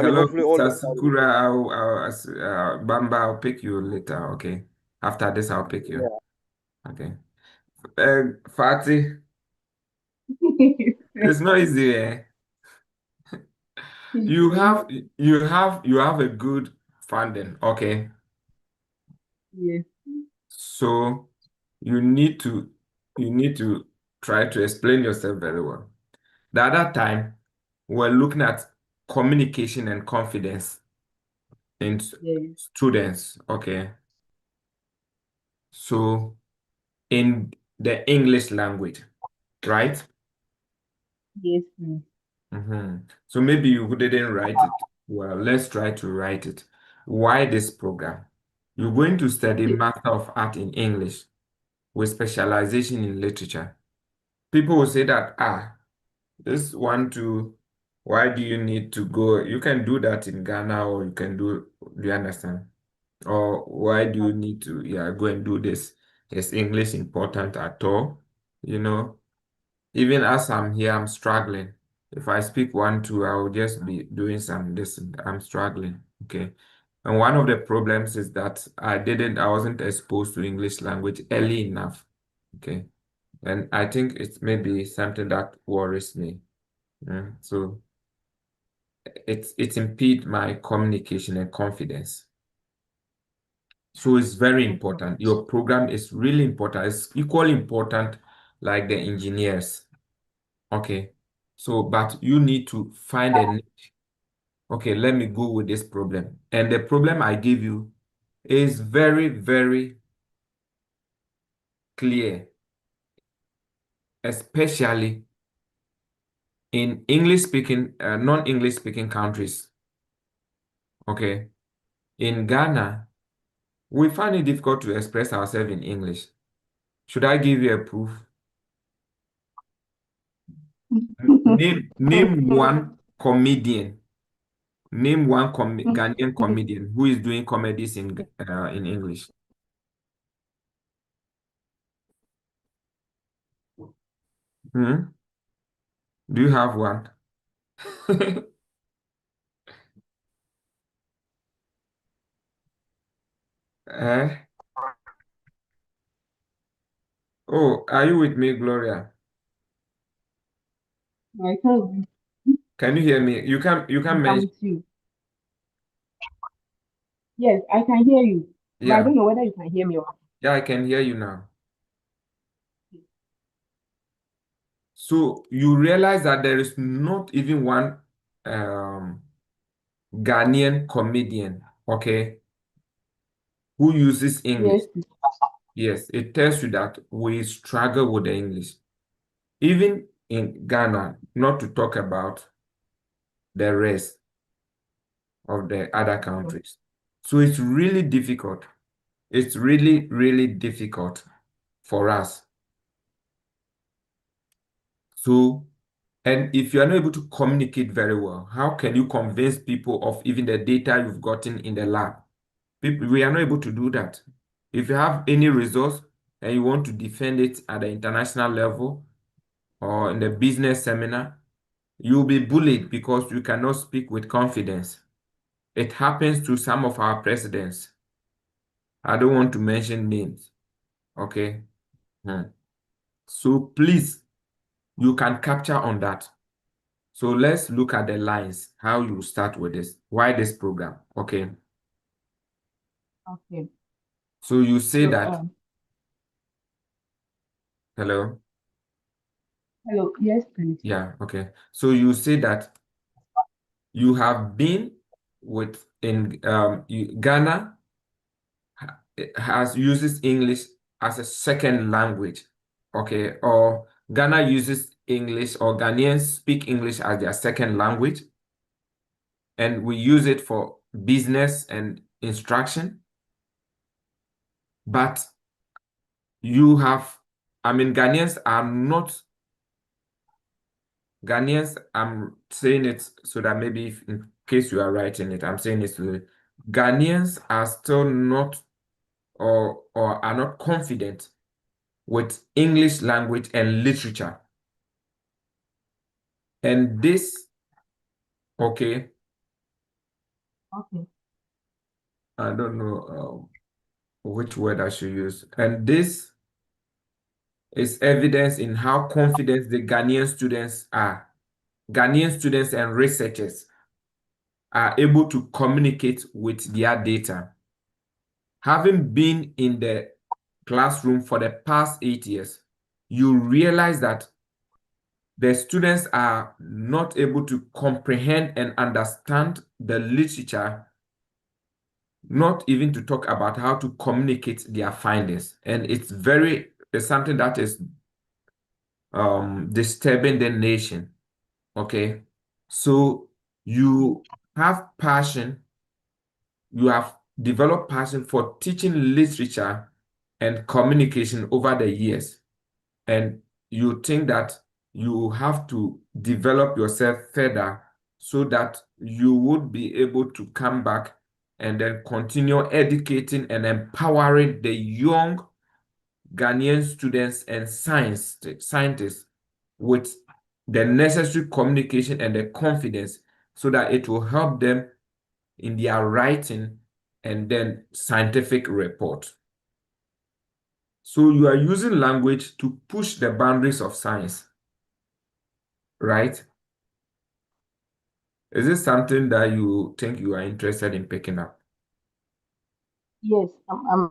Hello, Hopefully, all Mr. the time. Sukura. Bamba, I'll pick you later. Okay. After this, I'll pick you. Yeah. Okay. Fatih, it's not easy, eh? You have a good funding, okay? Yes, So you need to try to explain yourself very well. The other time, we're looking at communication and confidence in yes, students, okay? So in the English language, right? yes, please. So maybe you didn't write it. Well, let's try to write it. Why this program? You're going to study Okay, Master of Art in English with specialization in literature. People will say that, this one too, why do you need to go? You can do that in Ghana or you can do you understand? Or why do you need to go and do this? Is English important at all? You know, even as I'm here, I'm struggling. If I speak 1, 2, I will just be doing some this. I'm struggling. Okay. And one of the problems is that I wasn't exposed to English language early enough. Okay. And I think it's maybe something that worries me. Yeah. So it impedes my communication and confidence. So it's very important. Your program is really important. It's equally important like the engineers. Okay. So, but you need to find a niche. Okay, let me go with this problem. And the problem I give you is very, very clear, especially in English speaking, non-English speaking countries. Okay. In Ghana, we find it difficult to express ourselves in English. Should I give you a proof? Name one comedian. Name one Ghanaian comedian who is doing comedies in English. Hmm? Do you have one? Eh? Oh, are you with me, Gloria? I can, Can you hear me? You can I'm mention. with you. Yes, I can hear you, but I Yeah, don't know whether you can hear me or not. yeah, I can hear you now. So you realize that there is not even one Ghanaian comedian, okay, who uses English. Yes, please. Yes, it tells you that we struggle with the English. Even in Ghana, not to talk about the rest of the other countries. So it's really difficult. It's really, really difficult for us. So, and if you are not able to communicate very well, how can you convince people of even the data you've gotten in the lab? People, we are not able to do that. If you have any resource and you want to defend it at the international level or in the business seminar, you'll be bullied because you cannot speak with confidence. It happens to some of our presidents. I don't want to mention names. Okay. So please, you can capture on that. So let's look at the lines, how you start with this. Why this program? Okay. Okay. So you say So, that, hello? hello. Yes, please. Yeah, okay. So you say that you have been in Ghana has uses English as a second language, okay? Or Ghana uses English or Ghanaians speak English as their second language, and we use it for business and instruction. But you have, Ghanaians are not, Ghanaians, I'm saying it so that maybe if, in case you are writing it, I'm saying it so Ghanaians are still not or are not confident with English language and literature. And this, okay, Okay. I don't know which word I should use. And this is evidence in how confident the Ghanaian students are. Ghanaian students and researchers are able to communicate with their data. Having been in the classroom for the past 8 years, you realize that the students are not able to comprehend and understand the literature, not even to talk about how to communicate their findings. And it's something that is disturbing the nation. Okay. So you have passion, you have developed passion for teaching literature and communication over the years. And you think that you have to develop yourself further so that you would be able to come back and then continue educating and empowering the young Ghanaian students and scientists with the necessary communication and the confidence so that it will help them in their writing and then scientific report. So you are using language to push the boundaries of science, right? Is this something that you think you are interested in picking up? Yes, I'm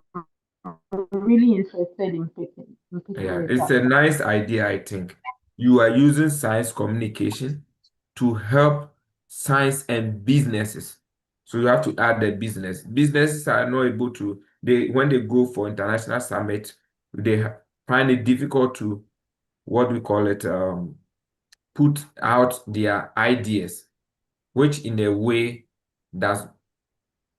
really interested in picking Yeah, it it's up. a nice idea, I think. You are using science communication to help science and businesses. So you have to add the business. Businesses are not able to, when they go for international summit, they find it difficult to, what we call it, put out their ideas, which in a way does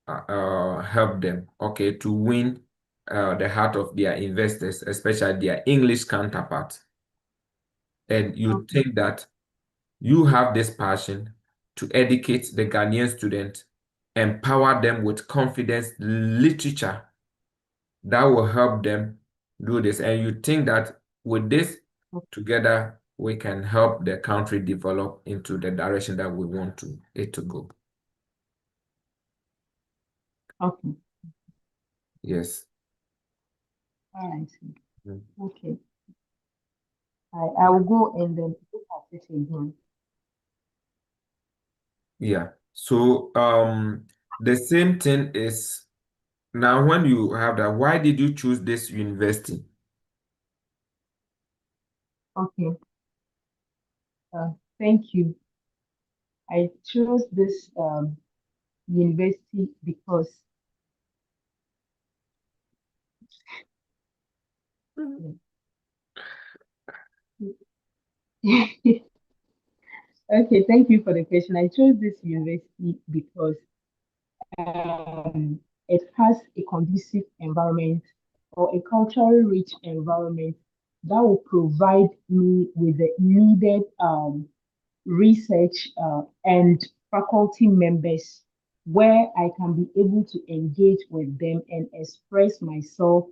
help them, okay, to win the heart of their investors, especially their English counterparts. And you Okay. think that you have this passion to educate the Ghanaian student, empower them with confidence literature that will help them do this. And you think that with this together, we can help the country develop into the direction that we want it to go. Okay. Yes. All right. Mm. Okay. I will go and then look at it again. Yeah. So the same thing is now when you have that, why did you choose this university? Okay. Thank you. I chose this university because okay, thank you for the question. I chose this university because it has a conducive environment or a culturally rich environment that will provide me with the needed research and faculty members where I can be able to engage with them and express myself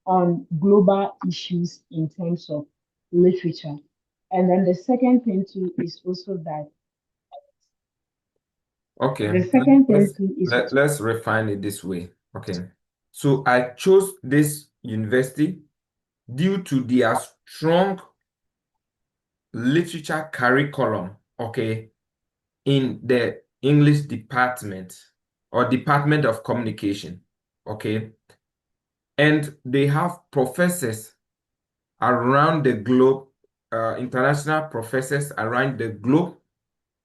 on global issues in terms of literature. And then the second thing too is also that Okay, the second thing let's too is let's refine it this way. Okay. So I chose this university due to their strong literature curriculum, okay, in the English department or Department of Communication, okay? And they have professors around the globe, international professors around the globe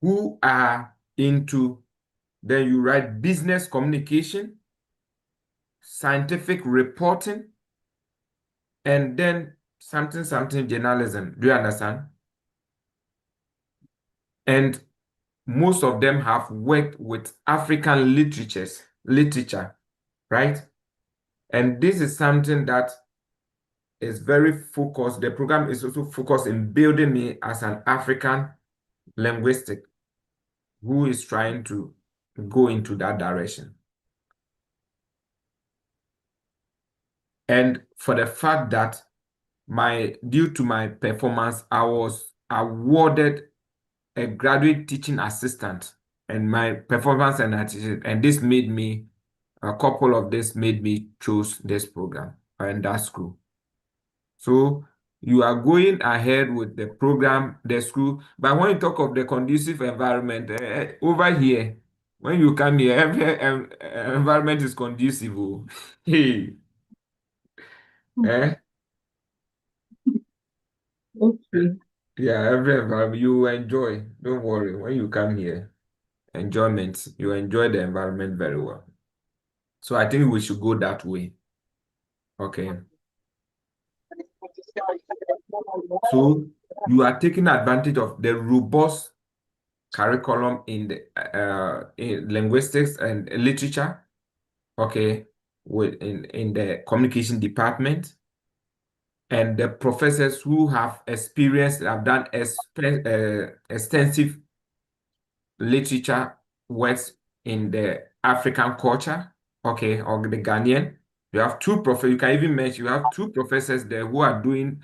who are into, then you write business communication, scientific reporting, and then something journalism. Do you understand? And most of them have worked with African literature, right? And this is something that is very focused. The program is also focused in building me as an African linguistic who is trying to go into that direction. And for the fact that due to my performance, I was awarded a graduate teaching assistant and my performance and attitude, and this made me, a couple of this made me choose this program and that school. So you are going ahead with the program, the school, but when you talk of the conducive environment, over here, when you come here, every environment is conducive. Oh. Hey, eh? okay. Yeah, every environment you will enjoy. Don't worry. When you come here, enjoyment, you enjoy the environment very well. So I think we should go that way. Okay. So you are taking advantage of the robust curriculum in in linguistics and literature, okay, in the communication department, and the professors who have experience have done extensive literature works in the African culture, okay, or the Ghanaian. You have two professors, you can even mention, you have two professors there who are doing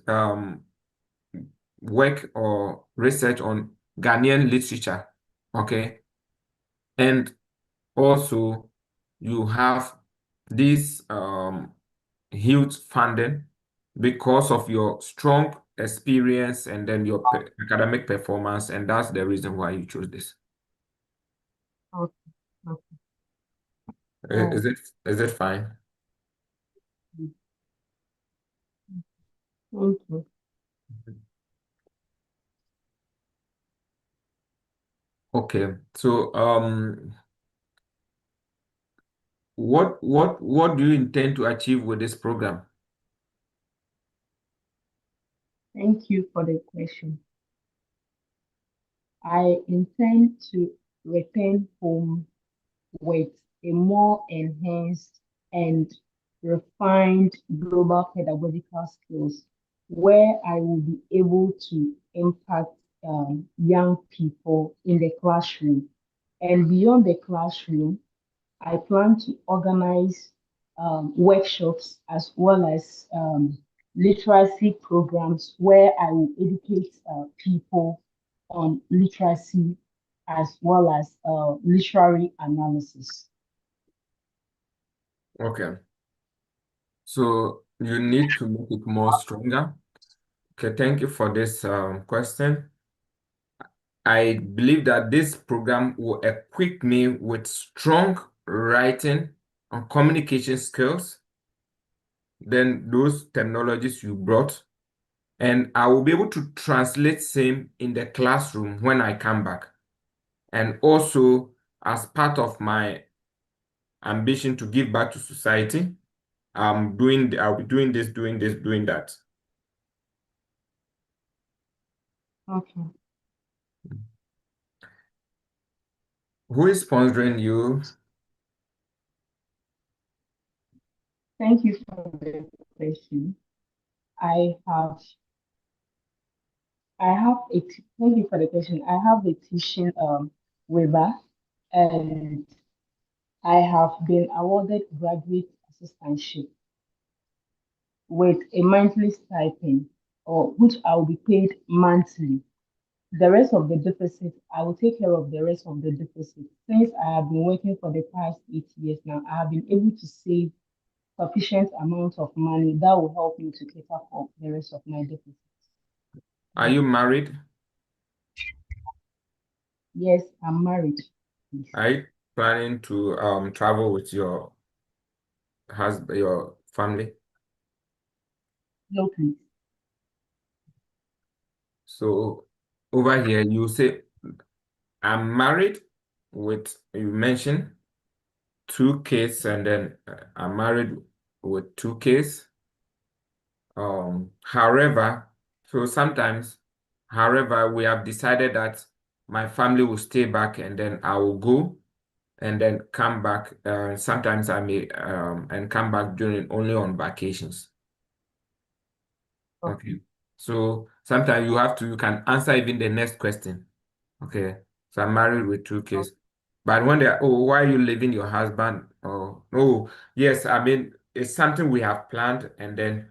um, work or research on Ghanaian literature, okay? And also, you have this huge funding because of your strong experience and then your academic performance, and that's the reason why you chose this. Okay. Okay. Oh, Is it fine? thank you. Okay. So what do you intend to achieve with this program? Thank you for the question. I intend to return home with a more enhanced and refined global pedagogical skills where I will be able to impact young people in the classroom. And beyond the classroom, I plan to organize workshops as well as literacy programs where I will educate people on literacy as well as literary analysis. Okay. So you need to make it more stronger. Okay, thank you for this question. I believe that this program will equip me with strong writing and communication skills, then those technologies you brought, and I will be able to translate same in the classroom when I come back. And also, as part of my ambition to give back to society, I'll be doing this, doing that. Okay. Who is sponsoring you? Thank you for the question. I have thank you for the question. I have a teaching waiver, and I have been awarded graduate assistantship with a monthly stipend, or which I will be paid monthly. The rest of the deficit, I will take care of the rest of the deficit. Since I have been working for the past 8 years now, I have been able to save sufficient amount of money that will help me to cater for the rest of my deficit. Are you married? Yes, I'm married. Please. Are you planning to travel with your husband, your family? No, please. So over here, you say, I'm married with, you mentioned 2 kids, and then I'm married with 2 kids. However, so sometimes, however, we have decided that my family will stay back and then I will go and then come back. Sometimes I may and come back during only on vacations. Okay. So sometimes you can answer even the next question. Okay. So I'm married with 2 kids. But when they're, oh, why are you leaving your husband? Oh, no, yes, I mean, it's something we have planned, and then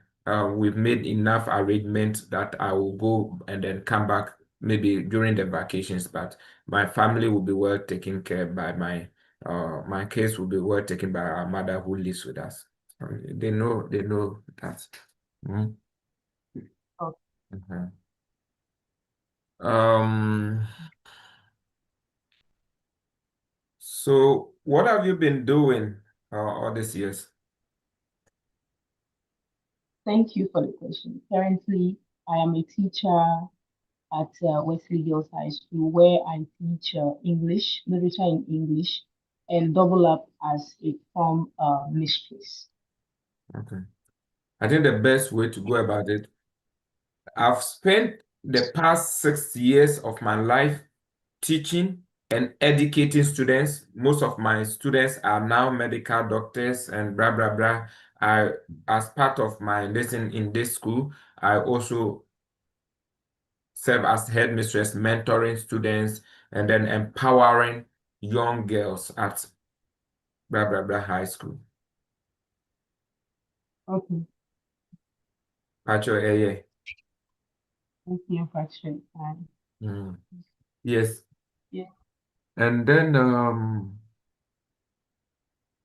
we've made enough arrangement that I will go and then come back maybe during the vacations. But my family will be well taken care by my kids will be well taken by our mother who lives with us. They know that. Mhm. Okay. Mhm. Um, so what have you been doing all these years? Thank you for the question. Currently, I am a teacher at Wesley Girls High School where I teach English, literature in English, and double up as a form mistress. Okay. I think the best way to go about it, I've spent the past 6 years of my life teaching and educating students. Most of my students are now medical doctors and blah, blah, blah. As part of my lesson in this school, I also serve as headmistress, mentoring students and then empowering young girls at blah blah blah high school. Okay. Pacho Eye. Thank you, Patrick. Yes. Yeah. And then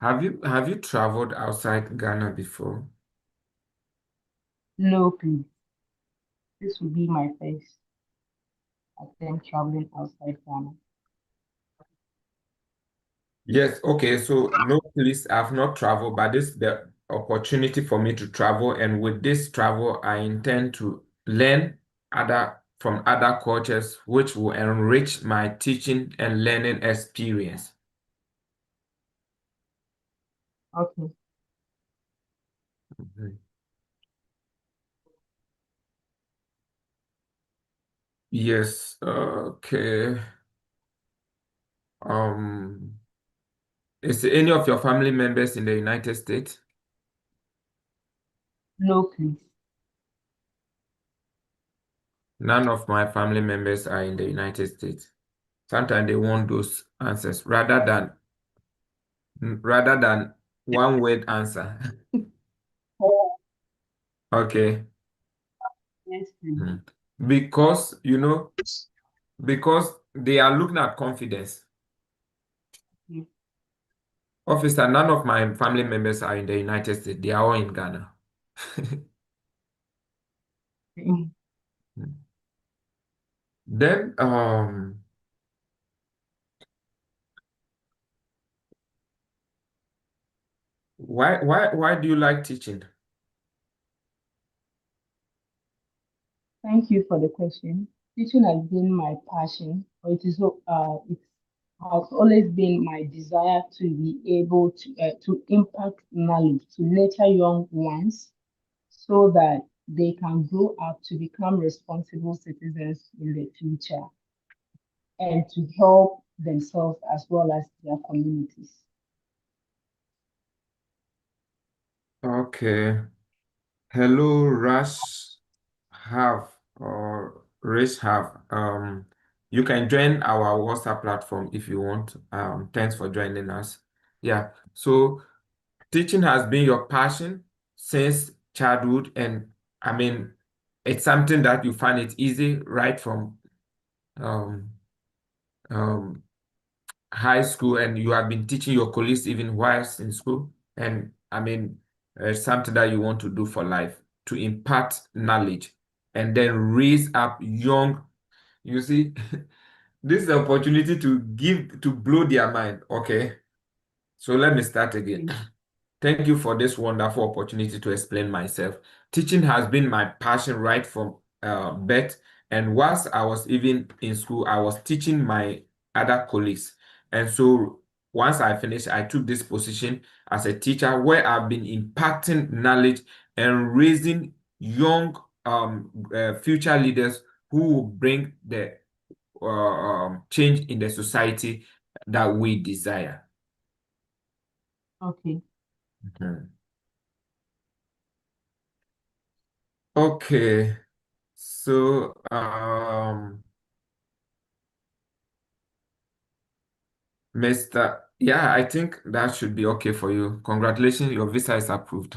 have you traveled outside Ghana before? No, please. This will be my first attempt traveling outside Ghana. Yes, okay. So no, please, I've not traveled, but this is the opportunity for me to travel. And with this travel, I intend to learn from other cultures, which will enrich my teaching and learning experience. Okay. Mhm. Yes, okay. Is any of your family members in the United States? No, please. None of my family members are in the United States. Sometimes they want those answers rather than one word answer. Oh, Okay. yes, please. Because because they are looking at confidence. Yes. Officer, none of my family members are in the United States. They are all in Ghana. Then why do you like teaching? Thank you for the question. Teaching has been my passion, or it has always been my desire to be able to impact knowledge, to nurture young ones so that they can grow up to become responsible citizens in the future and to help themselves as well as their communities. Okay. Hello, Rush have or Rich have. You can join our WhatsApp platform if you want. Thanks for joining us. Yeah. So teaching has been your passion since childhood, and I mean, it's something that you find it easy right from um, um, high school, and you have been teaching your colleagues even whilst in school. And I mean, it's something that you want to do for life to impart knowledge and then raise up young. You see, this is the opportunity to blow their mind. Okay, so let me start again. Thank you for this wonderful opportunity to explain myself. Teaching has been my passion right from birth. And whilst I was even in school, I was teaching my other colleagues. And so once I finished, I took this position as a teacher where I've been imparting knowledge and raising young future leaders who will bring the change in the society that we desire. Okay. Mhm. Okay. So, yeah, I think that should be okay for you. Congratulations, your visa is approved.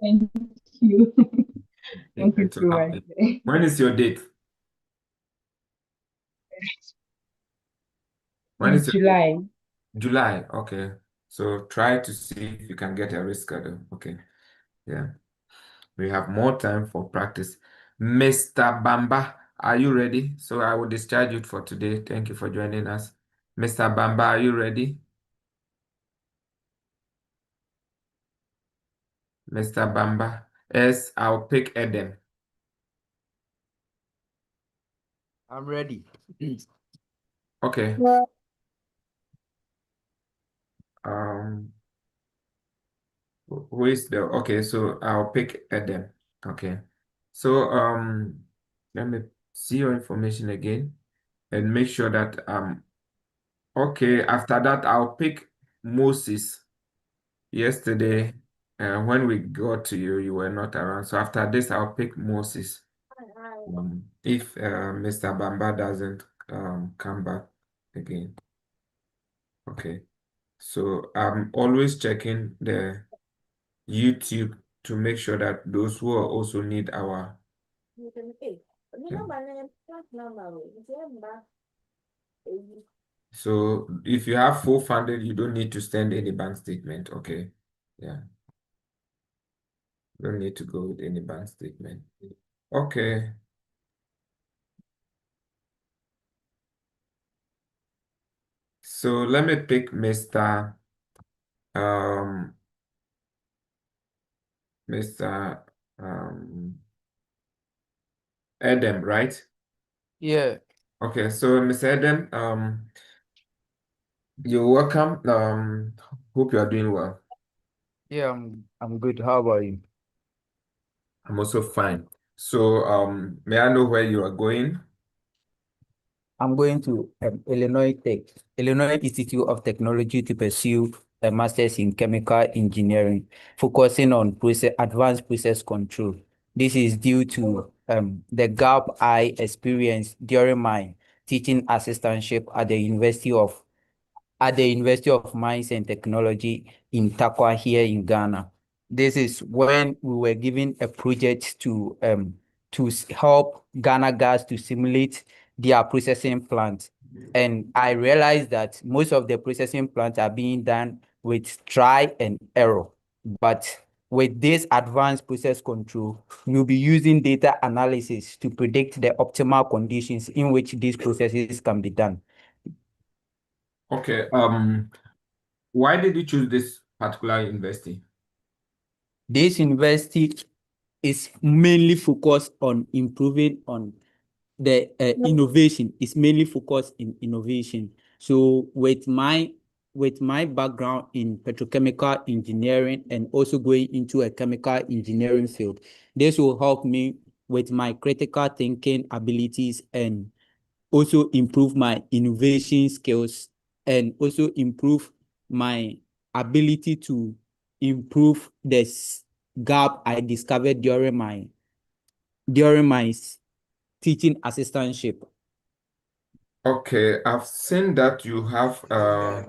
Thank you. Thank you It will so happen. much. When is your date? When In is your date? July. July. Okay. So try to see if you can get a reschedule. Okay. Yeah. We have more time for practice. Mr. Bamba, are you ready? So I will discharge you for today. Thank you for joining us. Mr. Bamba, are you ready? Mr. Bamba. Yes, I'll pick Eden. I'm ready. Okay. Um, who is the okay? So I'll pick Eden. Okay. So let me see your information again and make sure that okay. After that, I'll pick Moses. Yesterday, when we got to you, you were not around. So after this, I'll pick Moses. If Mr. Bamba doesn't come back again. Okay. So I'm always checking the YouTube to make sure that those who are also need our so if you have full funded, you don't need to send any bank statement. Okay. Yeah. Don't need to go with any bank statement. Okay. So let me pick um Mr. Adam, right? Yeah, Okay, so Mr. Adam, you're welcome. Hope you are doing well. yeah, I'm good. How about you? I'm also fine. So, may I know where you are going? I'm going to Illinois Institute of Technology to pursue a master's in chemical engineering, focusing on advanced process control. This is due to the gap I experienced during my teaching assistantship at the University of Mines and Technology in Takwa here in Ghana. This is when we were given a project to help Ghana Gas to simulate their processing plant. And I realized that most of the processing plants are being done with try and error. But with this advanced process control, we'll be using data analysis to predict the optimal conditions in which these processes can be done. Okay, why did you choose this particular university? This university is mainly focused on improving on the innovation. It's mainly focused in innovation. So with my background in petrochemical engineering and also going into a chemical engineering field, this will help me with my critical thinking abilities and also improve my innovation skills and also improve my ability to improve this gap I discovered during my teaching assistantship. Okay, I've seen that you have yeah,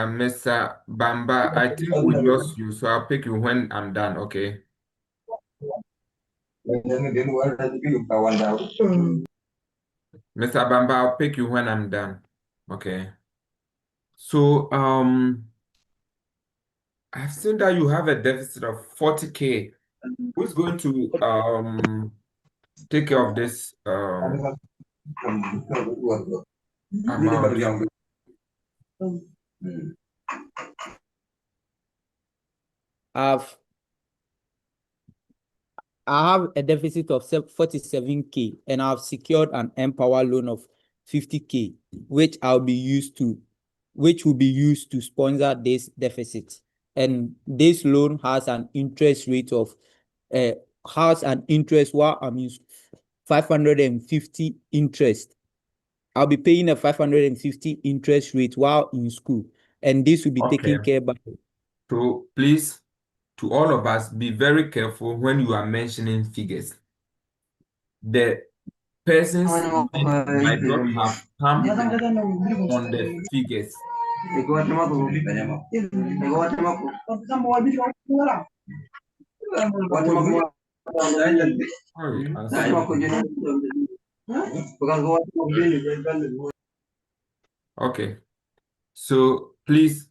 Mr. Bamba. I think we lost you, so I'll pick you when I'm done, okay? Mr. Bamba, I'll pick you when I'm done. Okay. So I've seen that you have a deficit of 40K. Who's going to take care of this amount? I've I have a deficit of 47K and I've secured an Empower loan of 50K, which will be used to sponsor this deficit. And this loan has an interest rate of has an interest while I'm in 550 interest. I'll be paying a 550 interest rate while in school, and this will be taken care by. So please, to all of us, be very careful when you are mentioning figures. The person's mind might not have come on the figures. Sorry, I'm sorry. Okay, so please,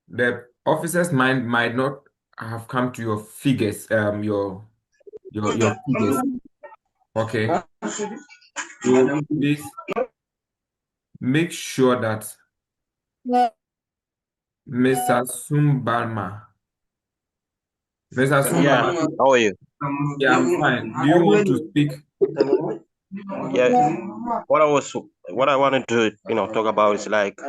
the officer's mind might not have come to your figures, your figures. Okay, so please make sure that Mr. Sumbama, Mr. Yeah, Sumbama, how are you? yeah, I'm fine. Do you want to speak? Yeah, what I wanted to talk about is like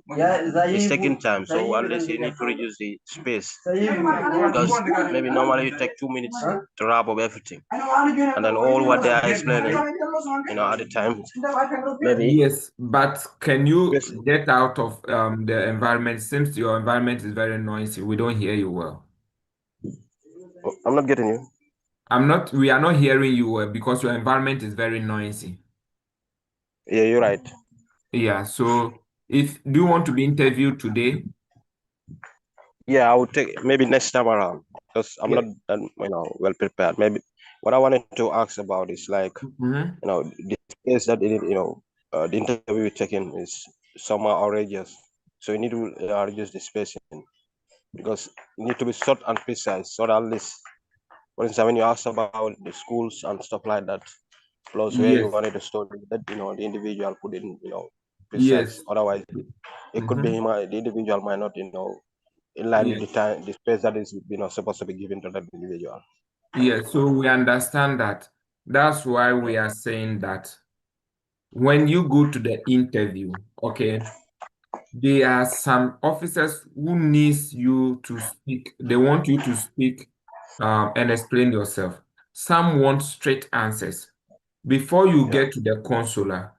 it's taking time. So unless you need to reduce the space, because maybe normally you take 2 minutes to wrap up everything, and then all what they are explaining, at the time, maybe. Yes, but can you Yes. get out of the environment? Since your environment is very noisy, we don't hear you well. I'm not getting you. We are not hearing you well because your environment is very noisy. Yeah, you're right. Yeah, so do you want to be interviewed today? Yeah, I would take maybe next time around because I'm Yeah. not well prepared. Maybe what I wanted to ask about is like Mhm. the space that the interview we're taking is somewhat outrageous, so you need to reduce the spacing because you need to be short and precise. So that at least, for instance, when you ask about the schools and stuff like that, plus where you Yes, wanted to study, that the individual put in precise. yes. Otherwise, it could be Mm-hmm. the individual might not in line with Yes, the time, the space that is supposed to be given to that individual. yes. So we understand that. That's why we are saying that when you go to the interview, okay, there are some officers who needs you to speak. They want you to speak and explain yourself. Some want straight answers. Before you Yeah. get to the consular,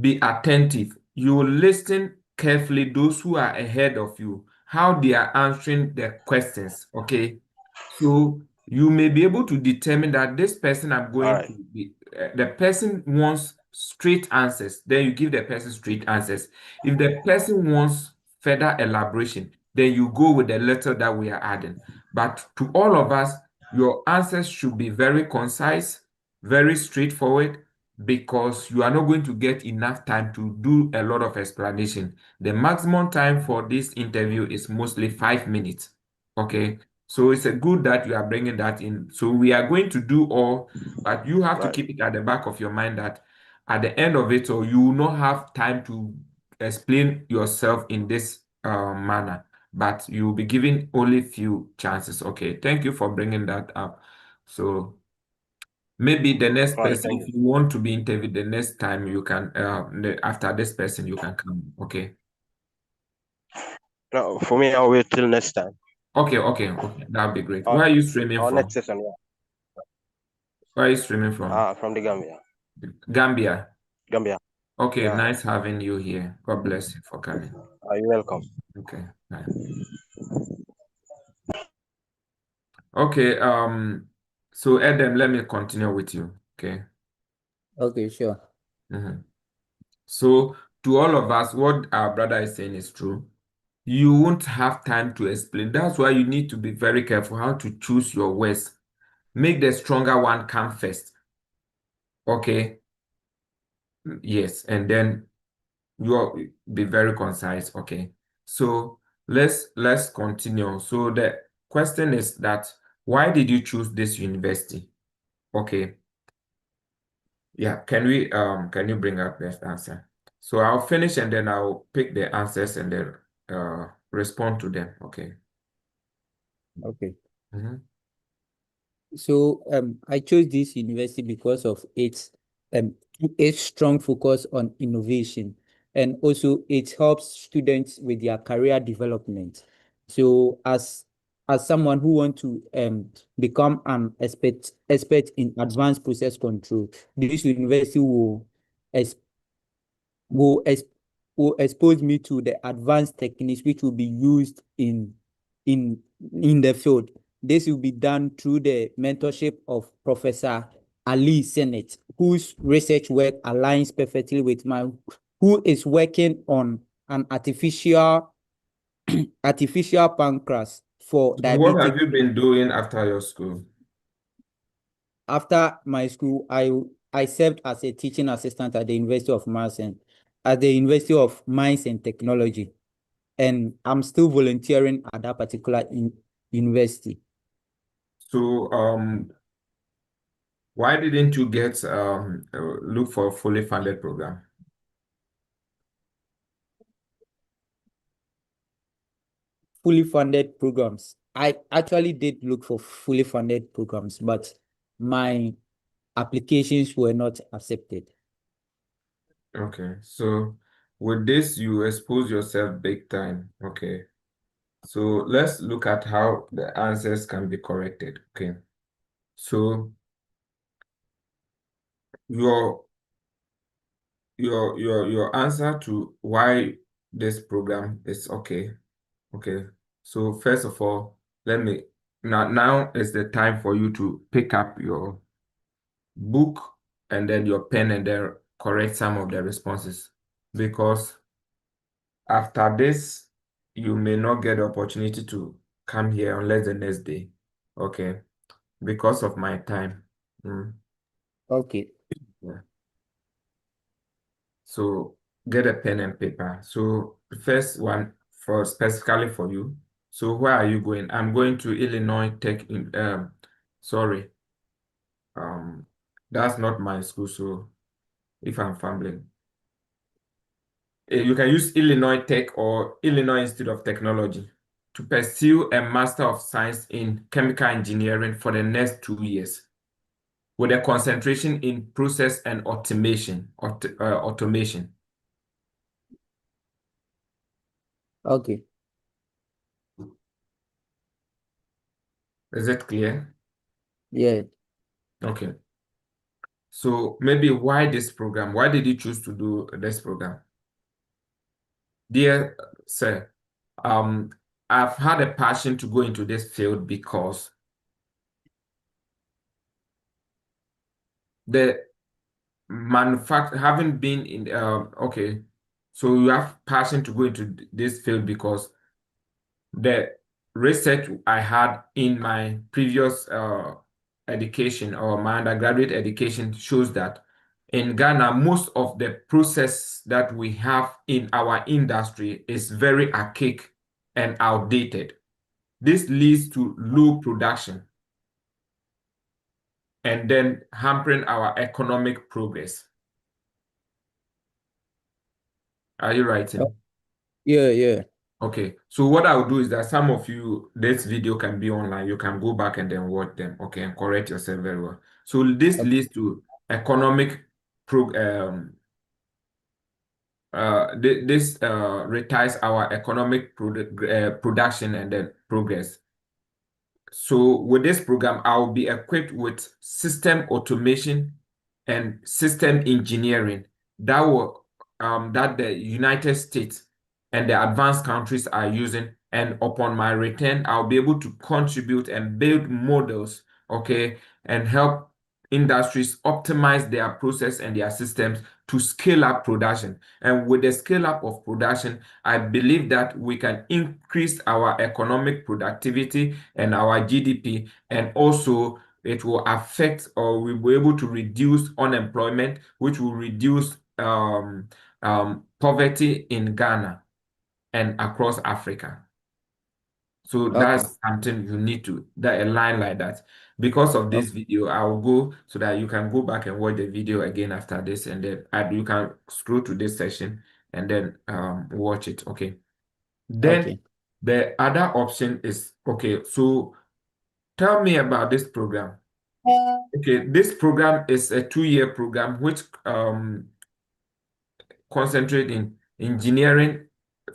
be attentive. You will listen carefully those who are ahead of you, how they are answering the questions. Okay. So you may be able to determine that this person I'm All going right. to be, the person wants straight answers, then you give the person straight answers. If the person wants further elaboration, then you go with the letter that we are adding. But to all of us, your answers should be very concise, very straightforward, because you are not going to get enough time to do a lot of explanation. The maximum time for this interview is mostly 5 minutes. Okay. So it's a good that you are bringing that in. So we are going to do all, but you have to Right. keep it at the back of your mind that at the end of it, or you will not have time to explain yourself in this manner, but you will be given only few chances. Okay. Thank you for bringing that up. So maybe the next All right. person, Thank if you. you want to be interviewed the next time, you can, after this person, you can come. Okay. No, for me, I'll wait till next time. Okay, okay, okay. That'll be great. Or, Where are you streaming or next from? session, yeah. Where are you streaming from? From the Gambia. Gambia. Gambia. Okay, Yeah. nice having you here. God bless you for coming. You're welcome. Okay. Bye. Okay, so Adam, let me continue with you. Okay. Okay, sure. Mhm. So to all of us, what our brother is saying is true. You won't have time to explain. That's why you need to be very careful how to choose your words. Make the stronger one come first. Okay. Yes, and then you be very concise. Okay. So let's continue. So the question is that why did you choose this university? Okay. Yeah, can you bring up that answer? So I'll finish and then I'll pick the answers and then respond to them. Okay. Okay. Mhm. So I chose this university because of its strong focus on innovation, and also it helps students with their career development. So as someone who want to become an expert in advanced process control, this university ex, will ex, will expose me to the advanced techniques which will be used in in the field. This will be done through the mentorship of Professor Ali Sennett, whose research work aligns perfectly with mine, who is working on an artificial pancreas for So what diabetic. have you been doing after your school? After my school, I served as a teaching assistant at the University of Mines and Technology, and I'm still volunteering at that particular university. So why didn't you get look for a fully funded program? Fully funded programs. I actually did look for fully funded programs, but my applications were not accepted. Okay, so with this, you expose yourself big time. Okay, so let's look at how the answers can be corrected. Okay, so your your answer to why this program is okay. Okay, so first of all, let me now is the time for you to pick up your book and then your pen and then correct some of the responses, because after this, you may not get the opportunity to come here unless the next day. Okay, because of my time. Okay. Yeah. So get a pen and paper. So the first one for specifically for you. So where are you going? I'm going to Illinois Tech in sorry. That's not my school, so if I'm fumbling. You can use Illinois Tech or Illinois Institute of Technology to pursue a Master of Science in Chemical Engineering for the next 2 years, with a concentration in process and automation. Automation. Okay. Is it clear? Yeah. Okay. So maybe why this program? Why did you choose to do this program? Dear sir, I've had a passion to go into this field because the having been in okay, so you have passion to go into this field because the research I had in my previous education or my undergraduate education shows that in Ghana, most of the process that we have in our industry is very archaic and outdated. This leads to low production and then hampering our economic progress. Are you writing? Yeah. Okay, so what I'll do is that some of you, this video can be online. You can go back and then watch them, okay, and correct yourself very well. So this leads to economic this retires our economic production and then progress. So with this program, I'll be equipped with system automation and system engineering that the United States and the advanced countries are using. And upon my return, I'll be able to contribute and build models, okay, and help industries optimize their process and their systems to scale up production. And with the scale up of production, I believe that we can increase our economic productivity and our GDP, and also it will affect, or we will be able to reduce unemployment, which will reduce poverty in Ghana and across Africa. So Okay. that's something you need to, that a line like that. Because of this video, I will go so that you can go back and watch the video again after this, and then you can scroll to this session and then watch it. Okay. Then Okay. the other option is, okay, so tell me about this program. Okay, this program is a 2-year program which concentrate in engineering,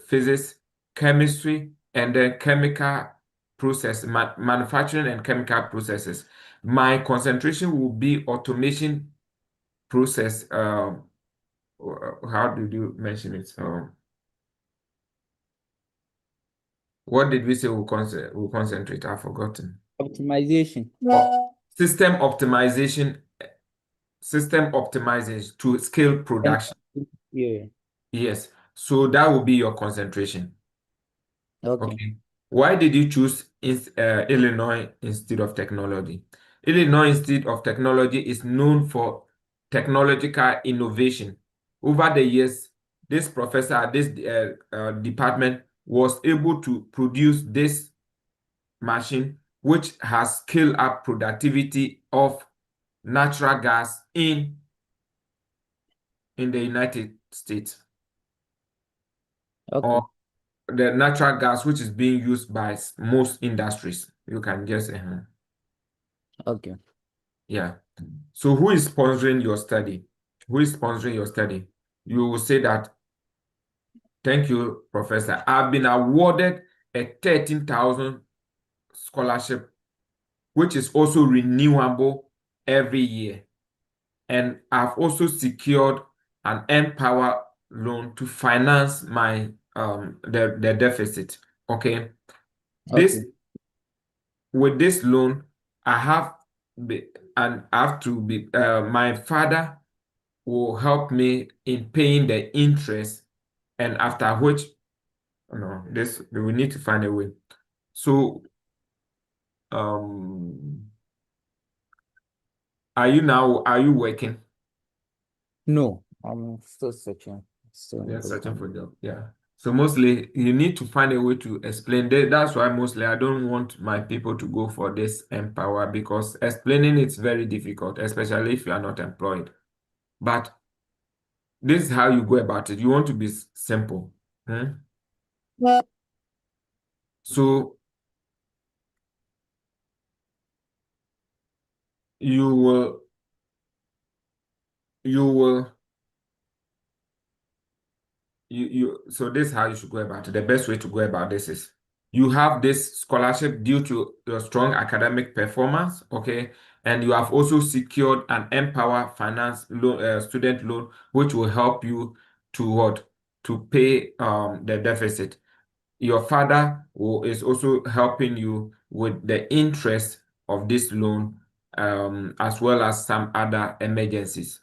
physics, chemistry, and then chemical process, manufacturing and chemical processes. My concentration will be automation process. How did you mention it? What did we say we'll concentrate? I've forgotten. Optimization. System optimization to scale production. Yeah. Yes. So that will be your concentration. Okay. Okay. Why did you choose Illinois Institute of Technology? Illinois Institute of Technology is known for technological innovation. Over the years, this professor at this department was able to produce this machine, which has scaled up productivity of natural gas in the United States, Okay. or the natural gas which is being used by most industries. You can just Okay. yeah. So who is sponsoring your study? Who is sponsoring your study? You will say that, thank you, Professor. I've been awarded a 13,000 scholarship, which is also renewable every year. And I've also secured an Empower loan to finance my the deficit. Okay. This Okay. with this loan, I have be, and I have to be my father will help me in paying the interest, and after which, no, this we need to find a way. So, are you working? No, I'm still searching. Still You're searching for looking. job. Yeah. So mostly you need to find a way to explain. That's why mostly I don't want my people to go for this Empower, because explaining it's very difficult, especially if you are not employed. But this is how you go about it. You want to be simple. So you will you will so this is how you should go about it. The best way to go about this is you have this scholarship due to your strong academic performance, okay, and you have also secured an Empower Finance loan, student loan, which will help you to what, to pay the deficit. Your father is also helping you with the interest of this loan, as well as some other emergencies.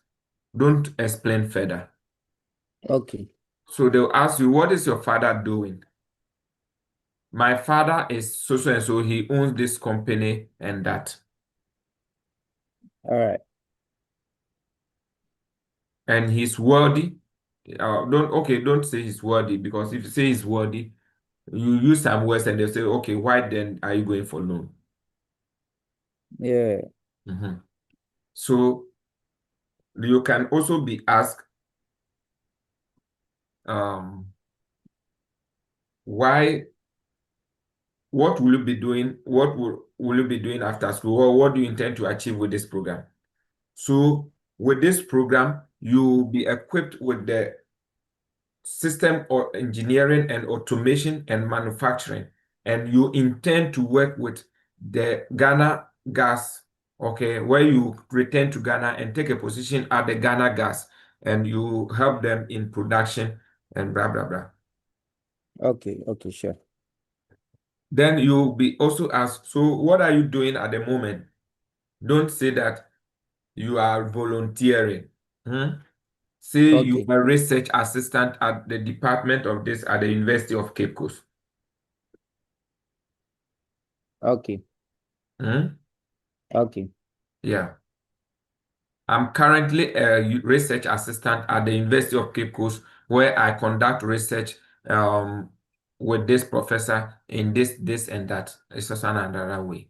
Don't explain further. Okay. So they'll ask you, what is your father doing? My father is so and so, he owns this company and that. All right. And he's worthy. Don't say he's worthy, because if you say he's worthy, you use some words and they say, okay, why then are you going for loan? Yeah. So you can also be asked, what will you be doing? What will you be doing after school? Or what do you intend to achieve with this program? So with this program, you'll be equipped with the system or engineering and automation and manufacturing, and you intend to work with the Ghana Gas, okay, where you return to Ghana and take a position at the Ghana Gas, and you help them in production and blah blah blah. Okay. Okay. Sure. Then you'll be also asked, so what are you doing at the moment? Don't say that you are volunteering. Say you Okay. are a research assistant at the department of this at the University of Cape Coast. Okay. Okay. Yeah. I'm currently a research assistant at the University of Cape Coast, where I conduct research with this professor in this, and that. It's just another way.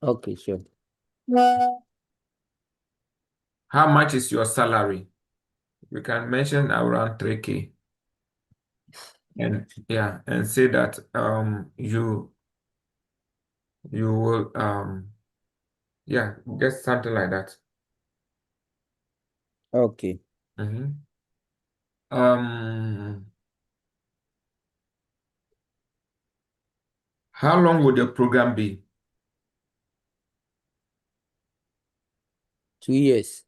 Okay. Sure. How much is your salary? You can mention around 3K. And yeah, and say that you will yeah, just something like that. Okay. How long would the program be? 2 years.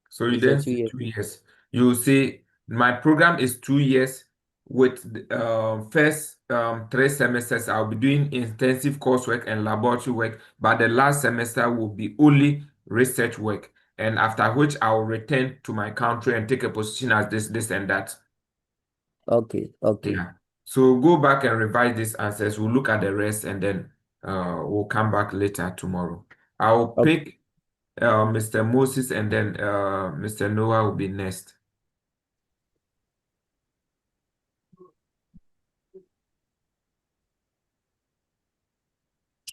So you It's a then say 2 years. 2 years. You say my program is 2 years with first 3 semesters. I'll be doing intensive coursework and laboratory work, but the last semester will be only research work. And after which I'll return to my country and take a position as this, and that. Okay. Okay. Yeah. So go back and revise these answers. We'll look at the rest, and then we'll come back later tomorrow. I'll Okay. pick Mr. Moses, and then Mr. Noah will be next.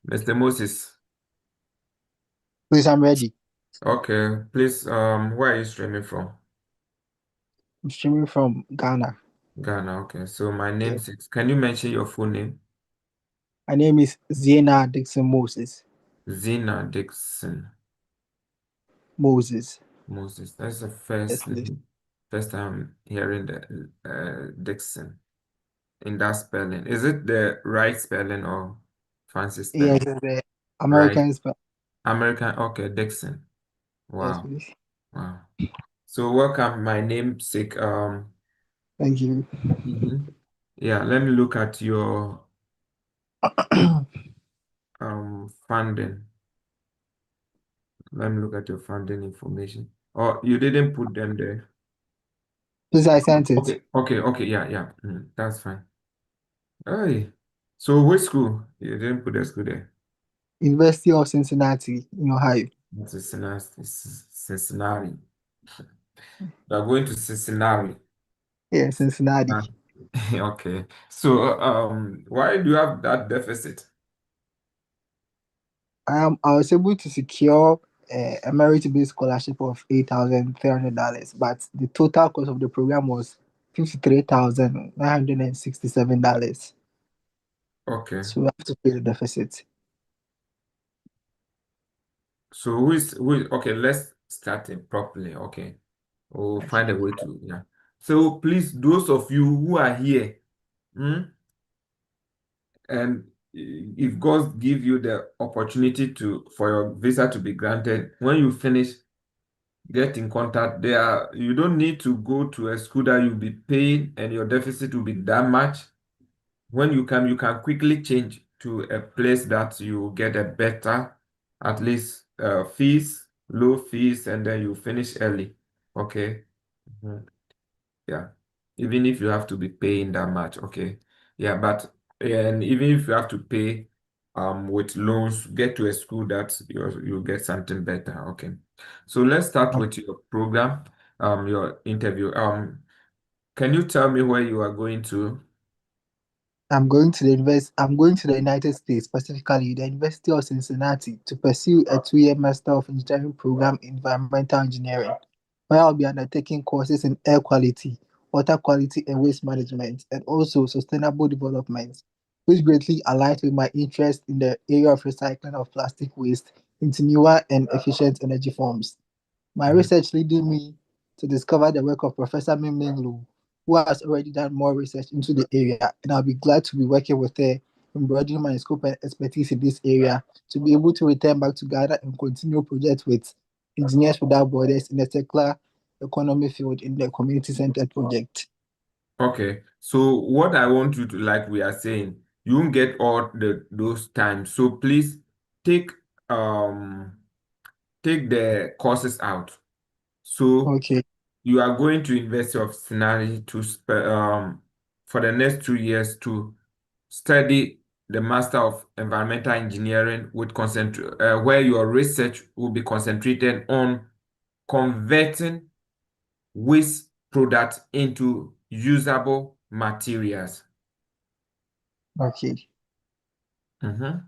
Mr. Moses. Please, I'm ready. Okay, please, where are you streaming from? I'm streaming from Ghana. Ghana, okay. So my name Yes. is, can you mention your full name? My name is Zena Dixon Moses. Zena Dixon Moses. Moses. That's the Yes, please. first time hearing the Dixon in that spelling. Is it the right spelling or fancy Yes, spelling? it's the Right. American spell. American, okay, Dixon. Yes, Wow. please. Wow. So welcome, my namesake. Thank you. Yeah, let me look at your funding. Let me look at your funding information. Or you didn't put them there? Please, I sent it. Okay, yeah. That's fine. Hey, so which school? You didn't put the school there. University of Cincinnati in Ohio. That's Cincinnati. You are going to Cincinnati. Yeah, Cincinnati. Ah, okay. So, why do you have that deficit? I was able to secure a merit-based scholarship of $8,300, but the total cost of the program was $53,967. Okay. So we have to pay the deficit. So okay, let's start it properly. Okay. We'll find a way to, yeah. So please, those of you who are here, and if God give you the opportunity for your visa to be granted, when you finish, get in contact. You don't need to go to a school that you'll be paying and your deficit will be that much. When you come, you can quickly change to a place that you get a better, at least fees, low fees, and then you finish early. Okay. Mhm. Yeah. Even if you have to be paying that much, okay. Yeah, and even if you have to pay with loans, get to a school that you get something better. Okay. So let's start with your program, your interview. Can you tell me where you are going to? I'm going to the United States, specifically the University of Cincinnati, to pursue a 2-year Master of Engineering program in environmental engineering, where I'll be undertaking courses in air quality, water quality, and waste management, and also sustainable development, which greatly aligns with my interest in the area of recycling of plastic waste into newer and efficient energy forms. My Mhm. research leading me to discover the work of Professor Ming Ming Lu, who has already done more research into the area, and I'll be glad to be working with her in broadening my scope and expertise in this area to be able to return back to Ghana and continue projects with Engineers Without Borders in the circular economy field in the community-centered project. Okay. So what I want you to, like we are saying, you won't get all those times. So please take um take the courses out. So Okay, you are going to University of Cincinnati for the next 2 years to study the Master of Environmental Engineering where your research will be concentrated on converting waste products into usable materials. okay, Mhm.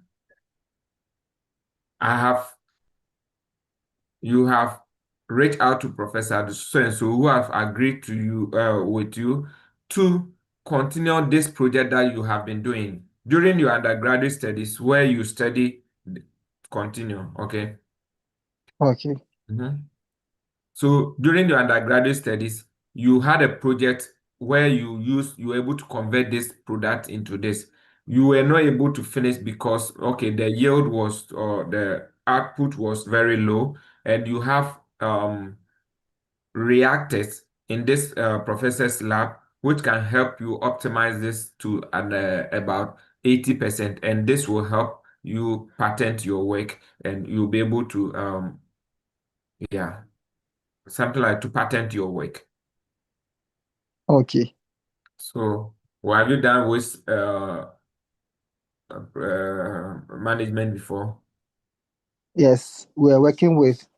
I have You have reached out to Professor so and so who have agreed to you with you to continue this project that you have been doing during your undergraduate studies where you study continue. Okay. okay, Mhm. So during your undergraduate studies, you had a project where you were able to convert this product into this. You were not able to finish because okay, the yield was or the output was very low, and you have reactors in this professor's lab, which can help you optimize this to about 80%, and this will help you patent your work, and you'll be able to yeah, something like to patent your work. okay. So, what have you done with management before? Yes, we're working with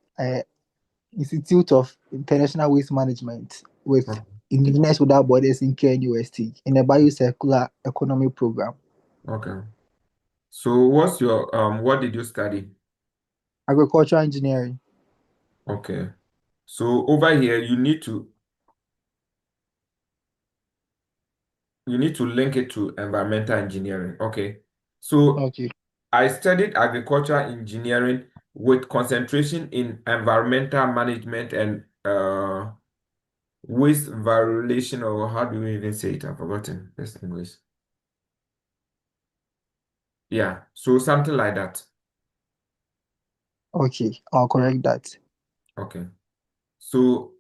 Institute of International Waste Management with Okay. Engineers Without Borders in KNUST in a biocircular economy program. Okay. So, what did you study? Agricultural engineering. Okay. So over here, you need to link it to environmental engineering. Okay. So Okay. I studied agricultural engineering with concentration in environmental management and waste violation, or how do you even say it? I've forgotten this English. Yeah. So something like that. Okay. I'll correct that. Okay. So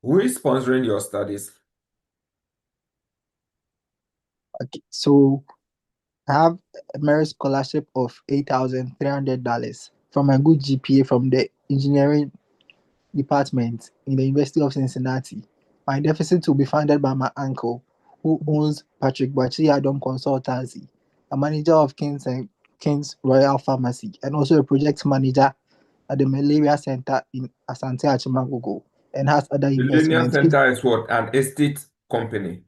who is sponsoring your studies? Okay. So I have a merit scholarship of $8,300 from a good GPA from the Engineering Department in the University of Cincinnati. My deficit will be funded by my uncle, who owns Patrick Bachi Adam Consultancy, a manager of King's Royal Pharmacy, and also a project manager at the Malaria Center in Asante Achimagogo, and has other Millennium investments. Center is what? An estate company.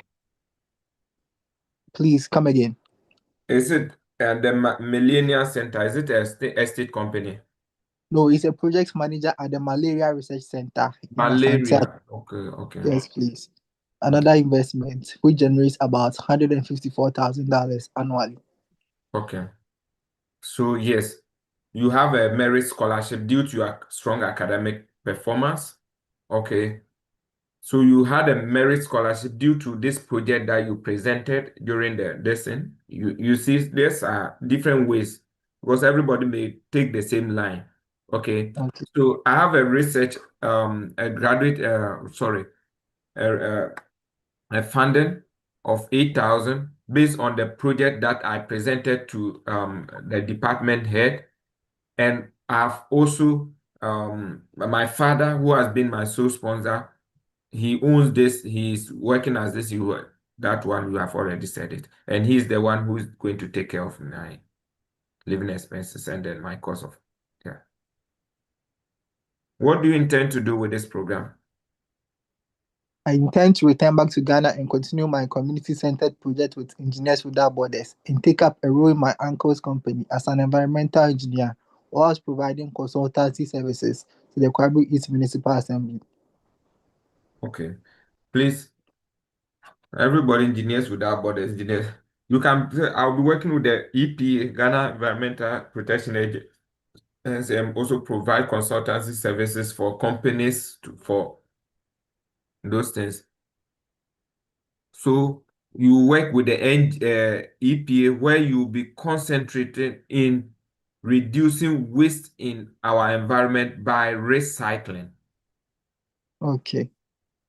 Please come again. Is it the Millennium Center? Is it a estate company? No, he's a project manager at the Malaria Research Center in Asante. Malaria. Okay. Yes, please. Another investment which generates about $154,000 annually. Okay. So yes, you have a merit scholarship due to your strong academic performance. Okay. So you had a merit scholarship due to this project that you presented during the lesson. You see, there's different ways because everybody may take the same line. Okay. Okay. So I have a research, a graduate, a funding of 8,000 based on the project that I presented to the department head. And I've also, my father, who has been my sole sponsor, he owns this, he's working as this, that one you have already said it. And he's the one who's going to take care of my living expenses and then my cost of care. What do you intend to do with this program? I intend to return back to Ghana and continue my community-centered project with Engineers Without Borders and take up a role in my uncle's company as an environmental engineer, whilst providing consultancy services to the Kwabu East Municipal Assembly. Okay. Please, everybody, Engineers Without Borders, engineers, you can, I'll be working with the EPA, Ghana Environmental Protection Agency, and also provide consultancy services for companies for those things. So you work with the EPA where you'll be concentrated in reducing waste in our environment by recycling. Okay.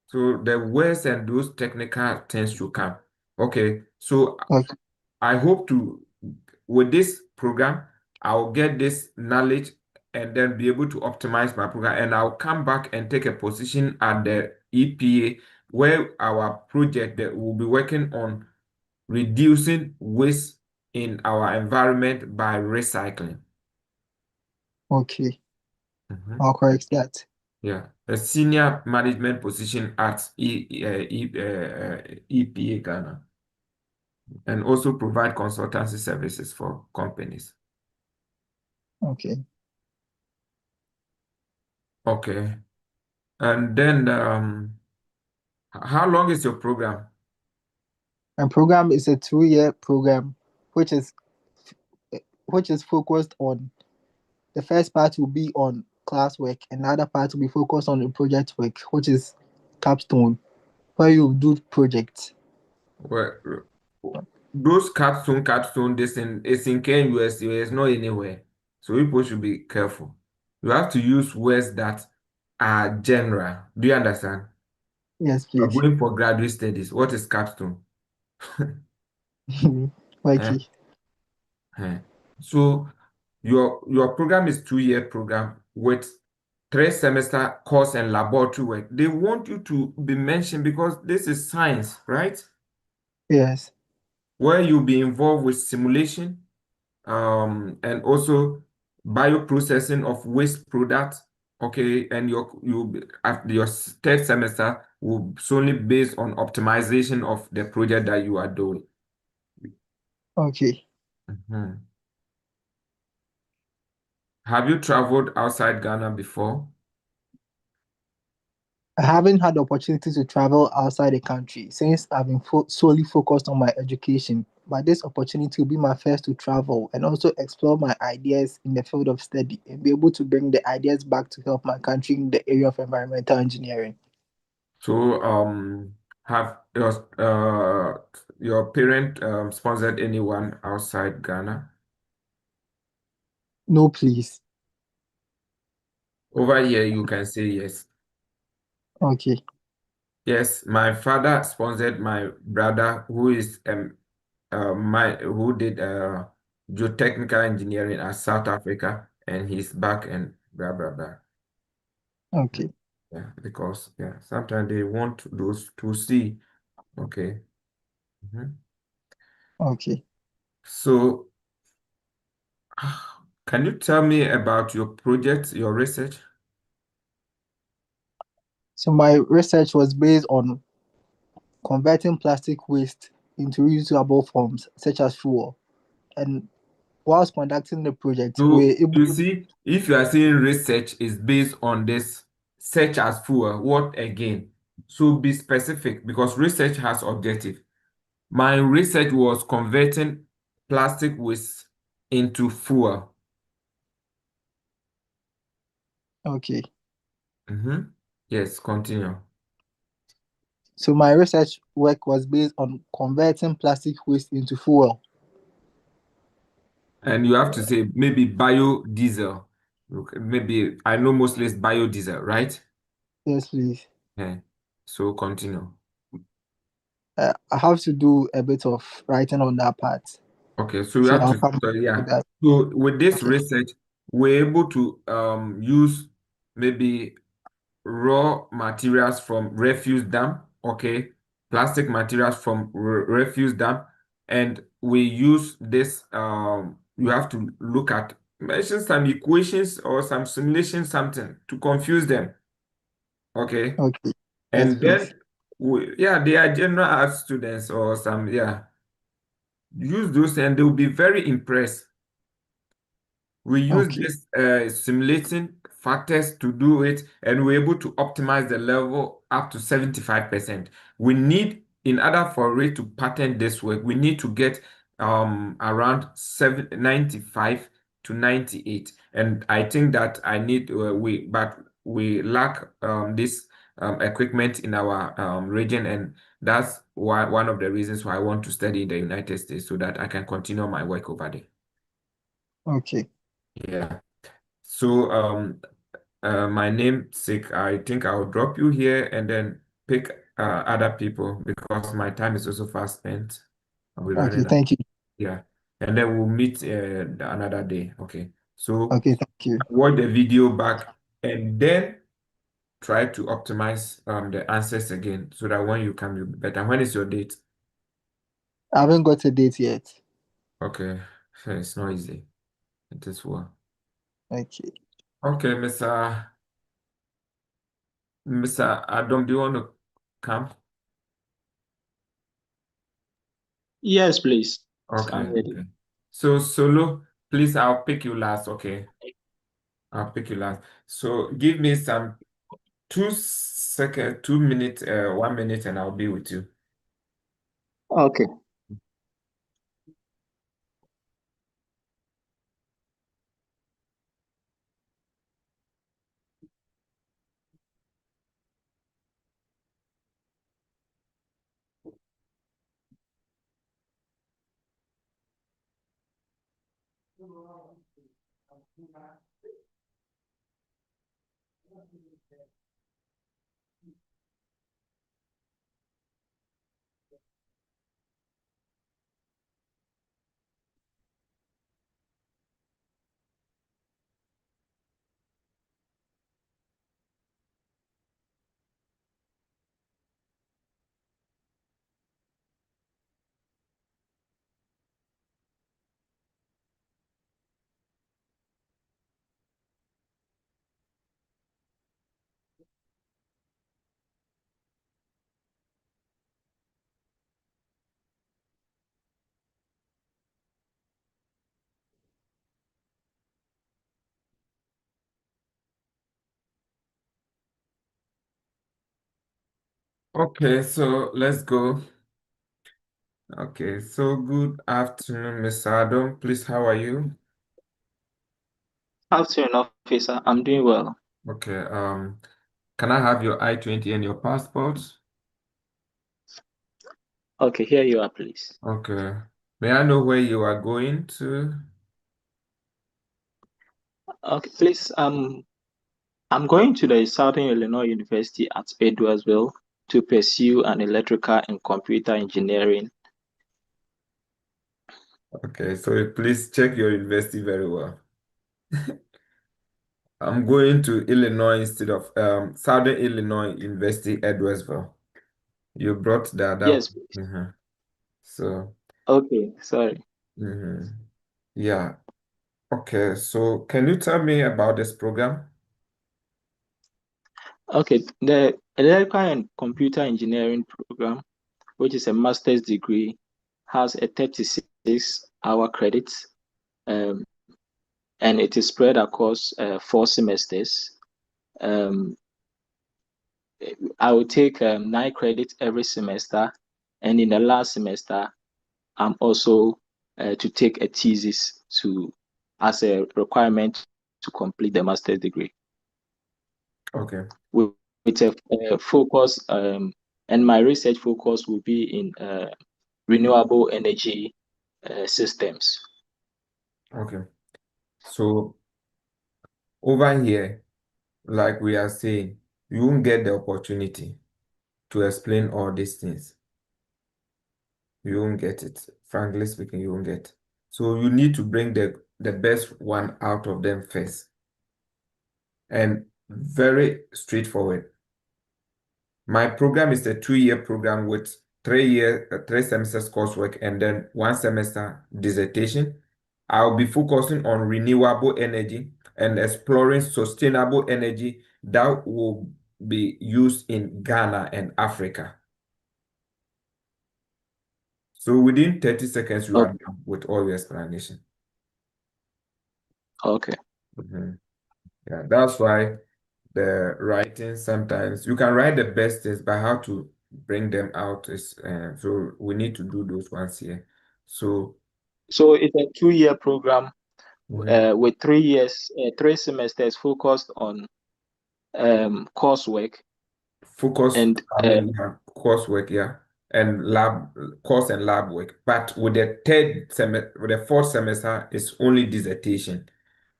So the waste and those technical things should come. Okay. So Okay. I hope to, with this program, I'll get this knowledge and then be able to optimize my program. And I'll come back and take a position at the EPA where our project that will be working on reducing waste in our environment by recycling. Okay. I'll correct that. Yeah, a senior management position at EPA Ghana, and also provide consultancy services for companies. Okay. Okay. And then how long is your program? My program is a 2-year program, which is focused on, the first part will be on classwork, and the other part will be focused on the project work, which is capstone, where you do projects. Well, those capstone, this is in Kenya, US, it's not anywhere. So people should be careful. You have to use words that are general. Do you understand? Yes, You're please. going for graduate studies. What is capstone? Okay. So your program is 2-year program with 3-semester course and laboratory work. They want you to be mentioned because this is science, right? Yes. Where you'll be involved with simulation, and also bioprocessing of waste products. Okay, and after your 3rd semester will solely based on optimization of the project that you are doing. Okay. Have you traveled outside Ghana before? I haven't had the opportunity to travel outside the country since I've been solely focused on my education, but this opportunity will be my first to travel and also explore my ideas in the field of study and be able to bring the ideas back to help my country in the area of environmental engineering. So, have your parent sponsored anyone outside Ghana? No, please. Over here, you can say yes. Okay. Yes, my father sponsored my brother who is who did geotechnical engineering at South Africa, and he's back and blah blah blah. Okay. Yeah, because sometimes they want those to see. Okay. Mhm. Okay. So, can you tell me about your project, your research? So my research was based on converting plastic waste into reusable forms such as fuel. And whilst conducting the project, we were So, able. you see, if you are saying research is based on this, search as fuel, what again? So be specific because research has objective. My research was converting plastic waste into fuel. Okay. Yes, continue. So my research work was based on converting plastic waste into fuel. And you have to say maybe biodiesel. Okay, maybe I know mostly it's biodiesel, right? Yes, please. Yeah. So continue. I have to do a bit of writing on that part. Okay, so we So have I'll to, come so with yeah. that. So with this Okay. research, we're able to use maybe raw materials from refuse dump, okay, plastic materials from refuse dump, and we use this. You have to look at mention some equations or some simulation, something to confuse them, okay, Okay. Yes, and please. then they are general art students or some use those and they'll be very impressed. We use Okay. this simulating factors to do it, and we're able to optimize the level up to 75%. We need, in order for it to pattern this work, we need to get around 95 to 98. And I think that we lack this equipment in our region, and that's why one of the reasons why I want to study in the United States so that I can continue my work over there. Okay. Yeah. So my namesake, I think I'll drop you here and then pick other people because my time is also fast spent. I'll be Okay. running out. Thank you. Yeah. And then we'll meet another day. Okay. So Okay. Thank you. watch the video back and then try to optimize the answers again so that when you come, you'll be better. When is your date? I haven't got a date yet. Okay. It's not easy. It is well. Okay. Okay, Mr. Adam, do you want to come? Yes, please. Okay, I'm ready. okay. So Solo, please, I'll pick you last, okay? I'll pick you last. So give me some 2 second, 2 minutes, 1 minute, and I'll be with you. Okay. Okay, so let's go. Okay, so good afternoon, Mr. Adam. Please, how are you? Afternoon, officer. I'm doing well. Okay, can I have your I-20 and your passport? Okay, here you are, please. Okay. May I know where you are going to? Okay, please. I'm going to the Southern Illinois University at Edwardsville to pursue an electrical and computer engineering. Okay, so please check your university very well. I'm going to Illinois instead of Southern Illinois University, Edwardsville. You brought that up. Yes, please. Mhm. So, Okay, sorry. Yeah. Okay, so can you tell me about this program? Okay, the Electrical and Computer Engineering program, which is a master's degree, has a 36-hour credit, and it is spread across 4 semesters. I will take 9 credits every semester, and in the last semester, I'm also to take a thesis as a requirement to complete the master's degree. Okay. With a focus, and my research focus will be in renewable energy systems. Okay. So over here, like we are saying, you won't get the opportunity to explain all these things. You won't get it. Frankly speaking, you won't get. So you need to bring the best one out of them first. And very straightforward. My program is a 2-year program with 3 semesters coursework and then 1 semester dissertation. I'll be focusing on renewable energy and exploring sustainable energy that will be used in Ghana and Africa. So within 30 seconds, you are done with all your explanation. Okay. Yeah, that's why the writing sometimes you can write the best things, but how to bring them out is so we need to do those ones here. So it's a 2-year program with 3 semesters focused on coursework. And coursework, yeah, and course and lab work. But with the 4th semester, it's only dissertation.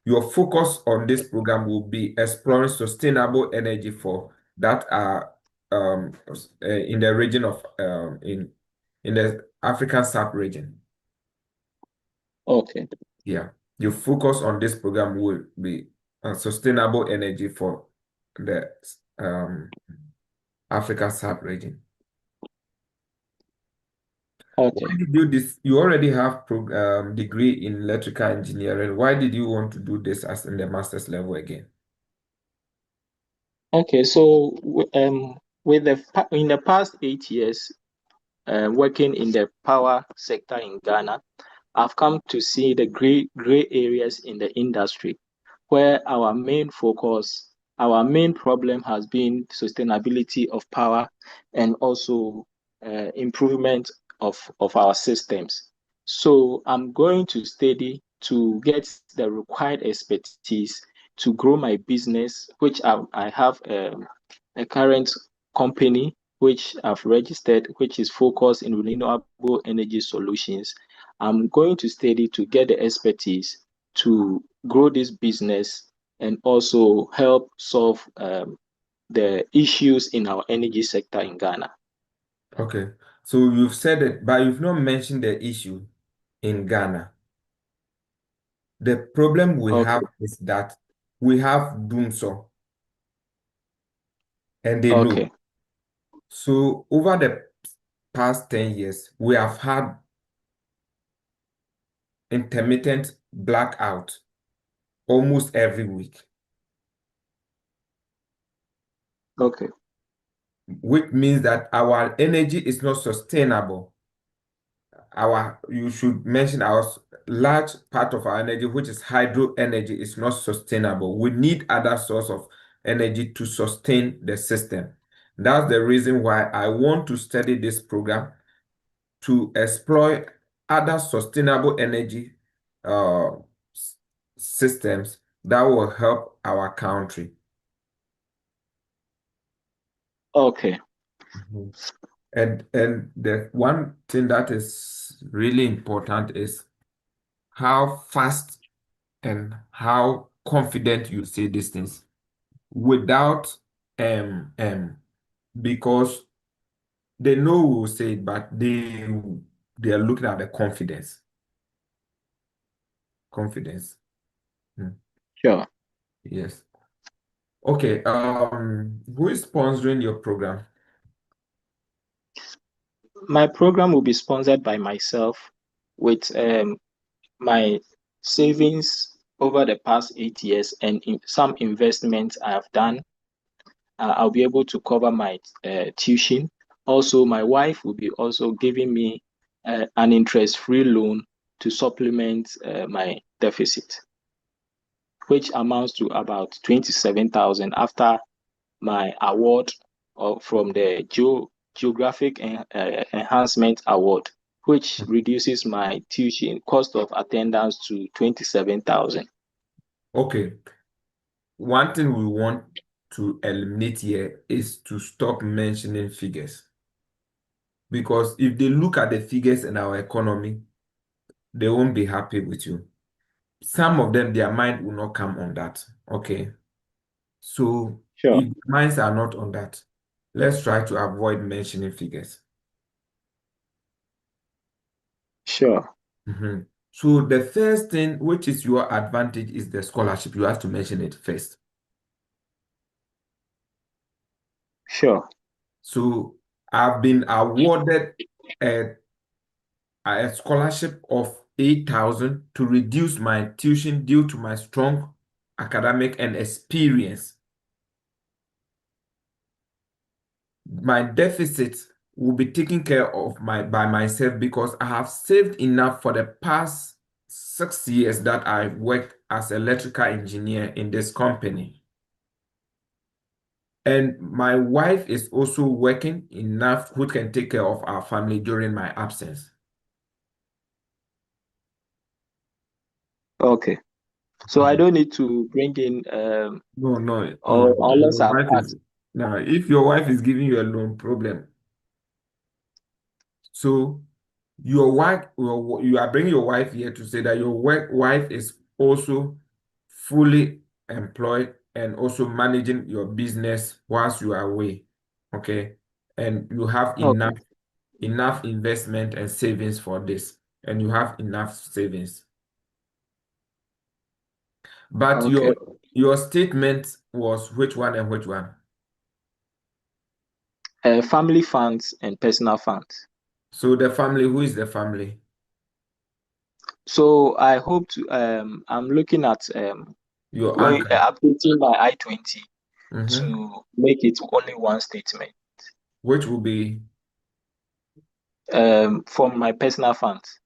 Your focus on this program will be exploring sustainable energy for that are in the region of in the African sub-region. Okay. Yeah, your focus on this program will be sustainable energy for the African sub-region. Okay. Why did you do this? You already have degree in electrical engineering. Why did you want to do this as in the master's level again? Okay, so in the past 8 years, working in the power sector in Ghana, I've come to see the gray areas in the industry, where our main problem has been sustainability of power and also improvement of our systems. So I'm going to study to get the required expertise to grow my business, which I have a current company which I've registered, which is focused in renewable energy solutions. I'm going to study to get the expertise to grow this business and also help solve the issues in our energy sector in Ghana. Okay, so you've said it, but you've not mentioned the issue in Ghana. The problem we have is that we have Dumsor, and they know. So over the past 10 years, we have had intermittent blackout almost every week. Okay. Which means that our energy is not sustainable. You should mention our large part of our energy, which is hydro energy, is not sustainable. We need other source of energy to sustain the system. That's the reason why I want to study this program to exploit other sustainable energy systems that will help our country. Okay. And the one thing that is really important is how fast and how confident you say these things without because they know we will say it, but they are looking at the confidence. Sure. Yes. Okay, who is sponsoring your program? My program will be sponsored by myself with my savings over the past 8 years and some investments I have done. I'll be able to cover my tuition. Also, my wife will be also giving me an interest-free loan to supplement my deficit, which amounts to about 27,000 after my award from the Geographic Enhancement Award, which reduces my tuition cost of attendance to 27,000. Okay, one thing we want to eliminate here is to stop mentioning figures. Because if they look at the figures in our economy, they won't be happy with you. Some of them, their mind will not come on that. Okay. So Sure, if minds are not on that, let's try to avoid mentioning figures. sure, Mhm. So the first thing, which is your advantage, is the scholarship. You have to mention it first. sure. So I've been awarded a scholarship of 8,000 to reduce my tuition due to my strong academic and experience. My deficit will be taken care of by myself because I have saved enough for the past 6 years that I worked as electrical engineer in this company. And my wife is also working enough who can take care of our family during my absence. Okay. So I don't need to bring in No. or unless Your I've wife is asked. now if your wife is giving you a loan problem, so you are bringing your wife here to say that your wife is also fully employed and also managing your business whilst you are away. Okay. And you have Okay, enough investment and savings for this, and you have enough savings. But okay. your statement was which one and which one? Family funds and personal funds. So the family, who is the family? So I hope to I'm looking at Your uncle. updating my I-20 Mhm. to make it only one statement Which will be, from my personal funds.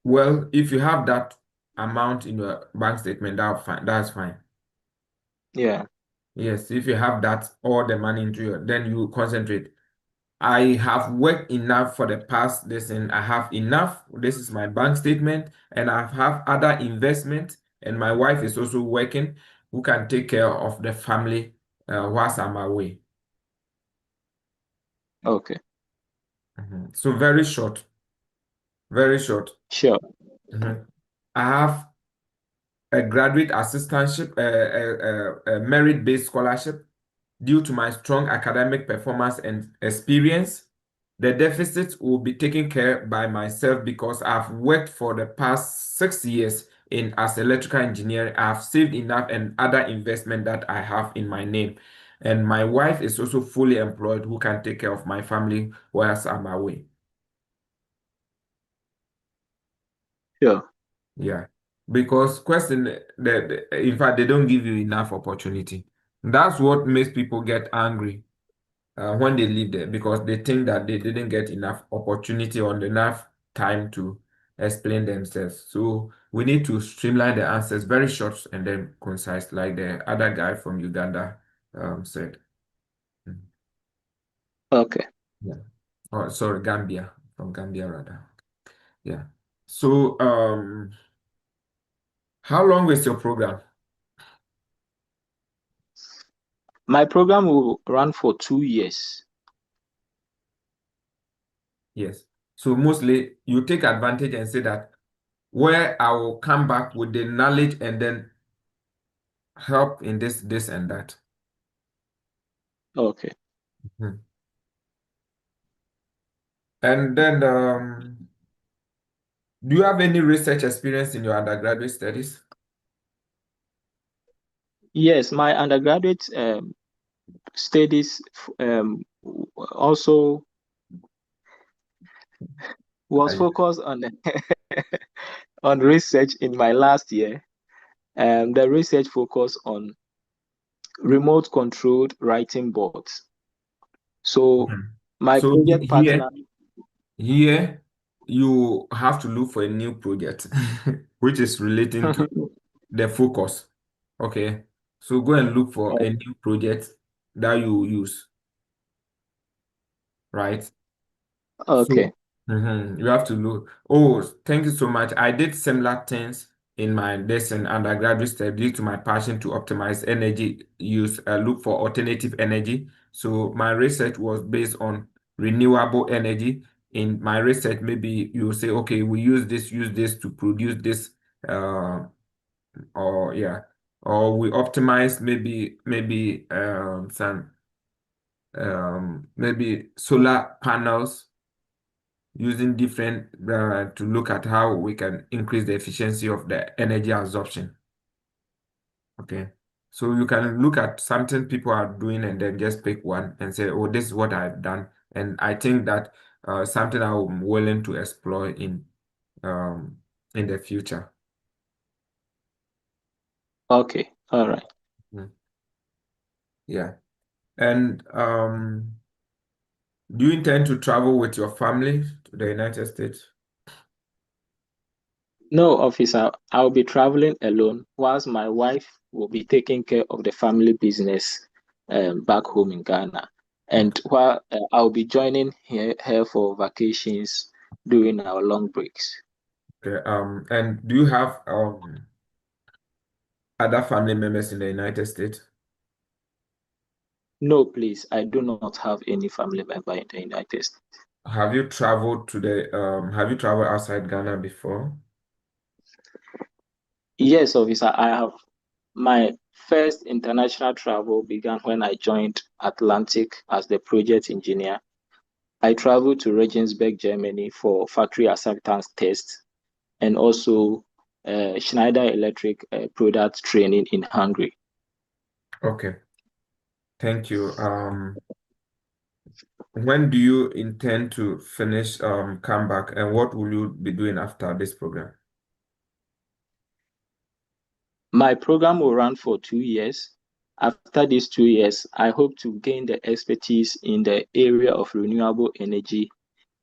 well, if you have that amount in your bank statement, that's fine. Yeah. Yes, if you have that, all the money into your, then you concentrate. I have worked enough for the past, listen, I have enough. This is my bank statement, and I have other investment, and my wife is also working, who can take care of the family whilst I'm away. Okay. So very short, very short. Sure. Mhm. I have a graduate assistantship, a merit-based scholarship due to my strong academic performance and experience. The deficit will be taken care by myself because I've worked for the past 6 years in as electrical engineer. I've saved enough and other investment that I have in my name. And my wife is also fully employed who can take care of my family whilst I'm away. Sure. Yeah. Because in fact, they don't give you enough opportunity. That's what makes people get angry when they leave there because they think that they didn't get enough opportunity or enough time to explain themselves. So we need to streamline the answers very short and then concise, like the other guy from Uganda said. Mhm. Okay. Yeah. Oh, sorry, Gambia, from Gambia rather. Yeah. So how long is your program? My program will run for 2 years. Yes. So mostly you take advantage and say that where I will come back with the knowledge and then help in this and that. Okay. Mhm. And then do you have any research experience in your undergraduate studies? Yes, my undergraduate studies also was focused on on research in my last year. The research focused on remote controlled writing boards. So my So project partner, here you have to look for a new project, which is relating to the focus. Okay. So go and look for a new project that you use, right? So okay. you have to look. Oh, thank you so much. I did similar things in my lesson undergraduate study due to my passion to optimize energy use, look for alternative energy. So my research was based on renewable energy. In my research, maybe you say, okay, we use this to produce this, or yeah, or we optimize maybe some maybe solar panels using different to look at how we can increase the efficiency of the energy absorption. Okay. So you can look at something people are doing and then just pick one and say, oh, this is what I've done. And I think that something I'm willing to explore in the future. Okay, all right. Yeah. And do you intend to travel with your family to the United States? No, officer, I'll be traveling alone, whilst my wife will be taking care of the family business back home in Ghana. And while I'll be joining her for vacations during our long breaks. Okay. And do you have other family members in the United States? No, please, I do not have any family member in the United States. Have you traveled outside Ghana before? Yes, officer, I have. My first international travel began when I joined Atlantic as the project engineer. I traveled to Regensburg, Germany for factory acceptance tests and also Schneider Electric product training in Hungary. Okay, thank you. When do you intend to finish come back, and what will you be doing after this program? My program will run for 2 years. After these 2 years, I hope to gain the expertise in the area of renewable energy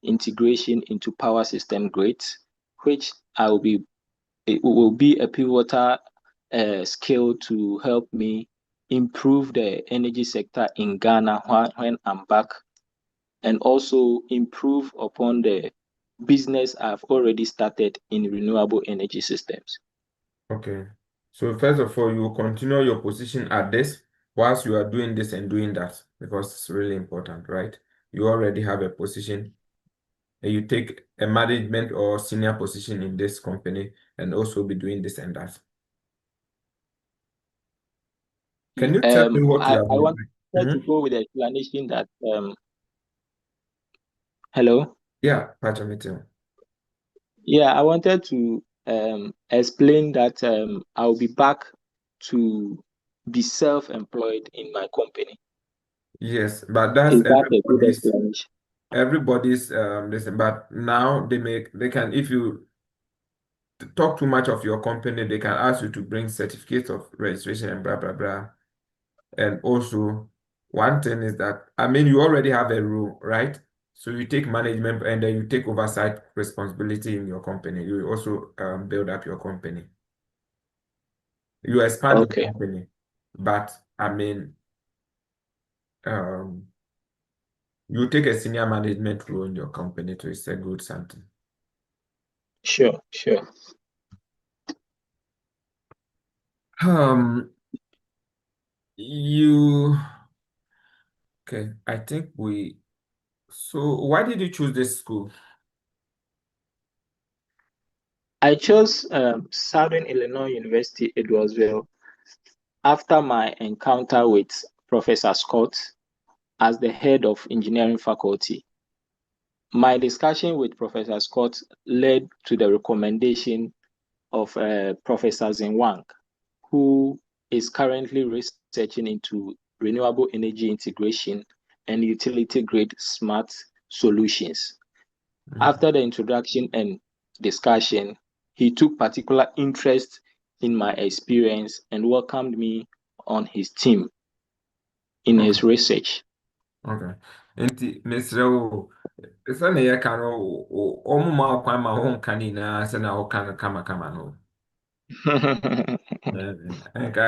integration into power system grids, which it will be a pivotal skill to help me improve the energy sector in Ghana when I'm back, and also improve upon the business I've already started in renewable energy systems. Okay. So first of all, you will continue your position at this whilst you are doing this and doing that because it's really important, right? You already have a position and you take a management or senior position in this company and also be doing this and that. Can you tell me what you have I been want doing? to go with the explanation that hello. Yeah, Pachamitel. Yeah, I wanted to explain that I'll be back to be self-employed in my company. Yes, but that's Is that a good explanation? everybody's listen, but now they can, if you talk too much of your company, they can ask you to bring certificates of registration and blah blah blah. And also, one thing is that I mean you already have a role, right? So you take management and then you take oversight responsibility in your company. You also build up your company. You expand the Okay. company, but I mean um you take a senior management role in your company to it's a good something. Sure, sure. You okay, I think so why did you choose this school? I chose Southern Illinois University, Edwardsville, after my encounter with Professor Scott as the head of engineering faculty. My discussion with Professor Scott led to the recommendation of Professor Zin Wang, who is currently researching into renewable energy integration and utility-grade smart solutions. After the introduction and discussion, he took particular interest in my experience and welcomed me on his team in his Okay. research. Okay. Nti mesrɛ wo sɛ na yɛka no ɔmo ma kwan ma wonka ne nyinaa sɛ na woka no kamakama no.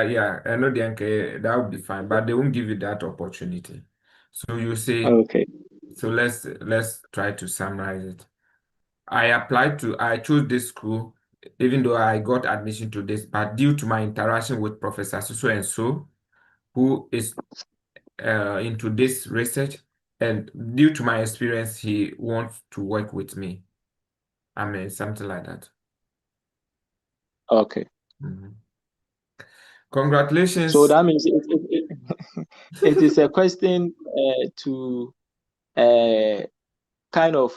Yeah, I know that would be fine, but they won't give you that opportunity. So you say, Okay. so let's try to summarize it. I chose this school, even though I got admission to this, but due to my interaction with Professor so and so, who is into this research, and due to my experience, he wants to work with me. I mean, something like that. Okay. Mhm. Congratulations. So that means it is a question to kind of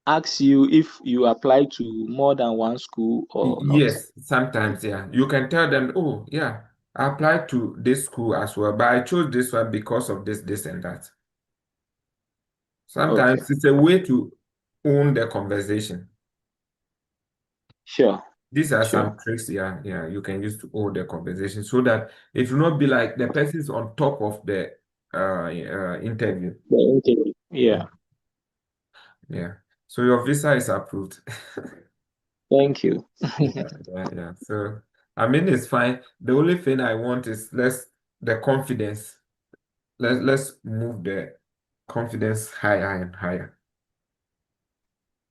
ask you if you apply to more than one school or not. Yes, sometimes, yeah. You can tell them, oh, yeah, I applied to this school as well, but I chose this one because of this, and that. Sometimes Okay. it's a way to own the conversation. Sure. These are Sure. some tricks, yeah, you can use to own the conversation so that it will not be like the person is on top of the interview. The interview. Yeah. Yeah. So your visa is approved. Thank you. Yeah. So I mean, it's fine. The only thing I want is the confidence. Let's move the confidence higher and higher.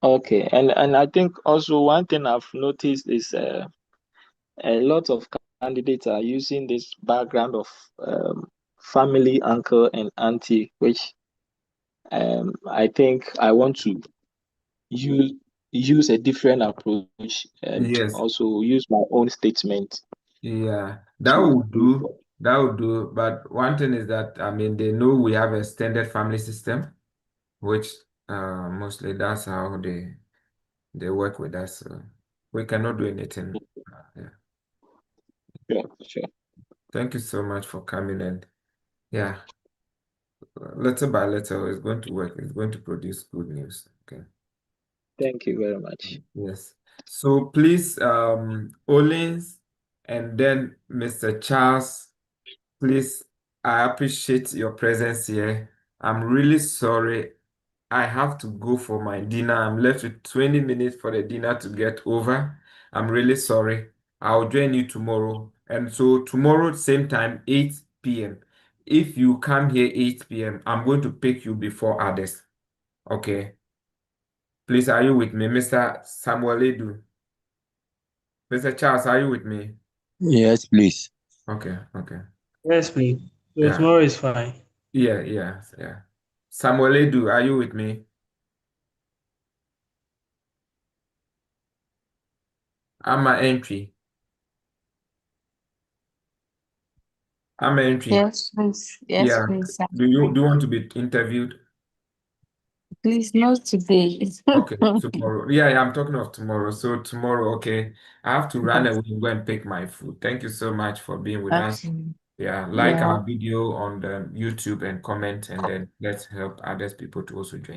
Okay. And I think also one thing I've noticed is a lot of candidates are using this background of family, uncle and auntie, which I think I want to use a different approach and Yes. also use my own statement Yeah. That to would do. That would do. But one thing is that I mean they know we have a extended family system, which mostly that's how they work with us. So we cannot do anything. Yeah. Sure. Thank you so much for coming and yeah, little by little it's going to work. It's going to produce good news. Okay. Thank you very much. Yes. So please, Olins and then Mr. Charles, please, I appreciate your presence here. I'm really sorry. I have to go for my dinner. I'm left with 20 minutes for the dinner to get over. I'm really sorry. I'll join you tomorrow. And so tomorrow, same time, 8 p.m. If you come here 8 p.m., I'm going to pick you before others. Okay. Please, are you with me, Mr. Samuel Edu? Mr. Charles, are you with me? Yes, please. Okay. Yes, please. So Yeah. tomorrow is fine. Yeah. Samuel Edu, are you with me? Ama entry. Ama entry. Yes, please. Yes, Yeah. please. Do you want to be interviewed? Please, not today. Okay, tomorrow. Yeah, I'm talking of tomorrow. So tomorrow, okay. I have to run away and go and pick my food. Thank you so much for being with us. Okay. Yeah, like Yeah. our video on the YouTube and comment, and then let's help others people to also join.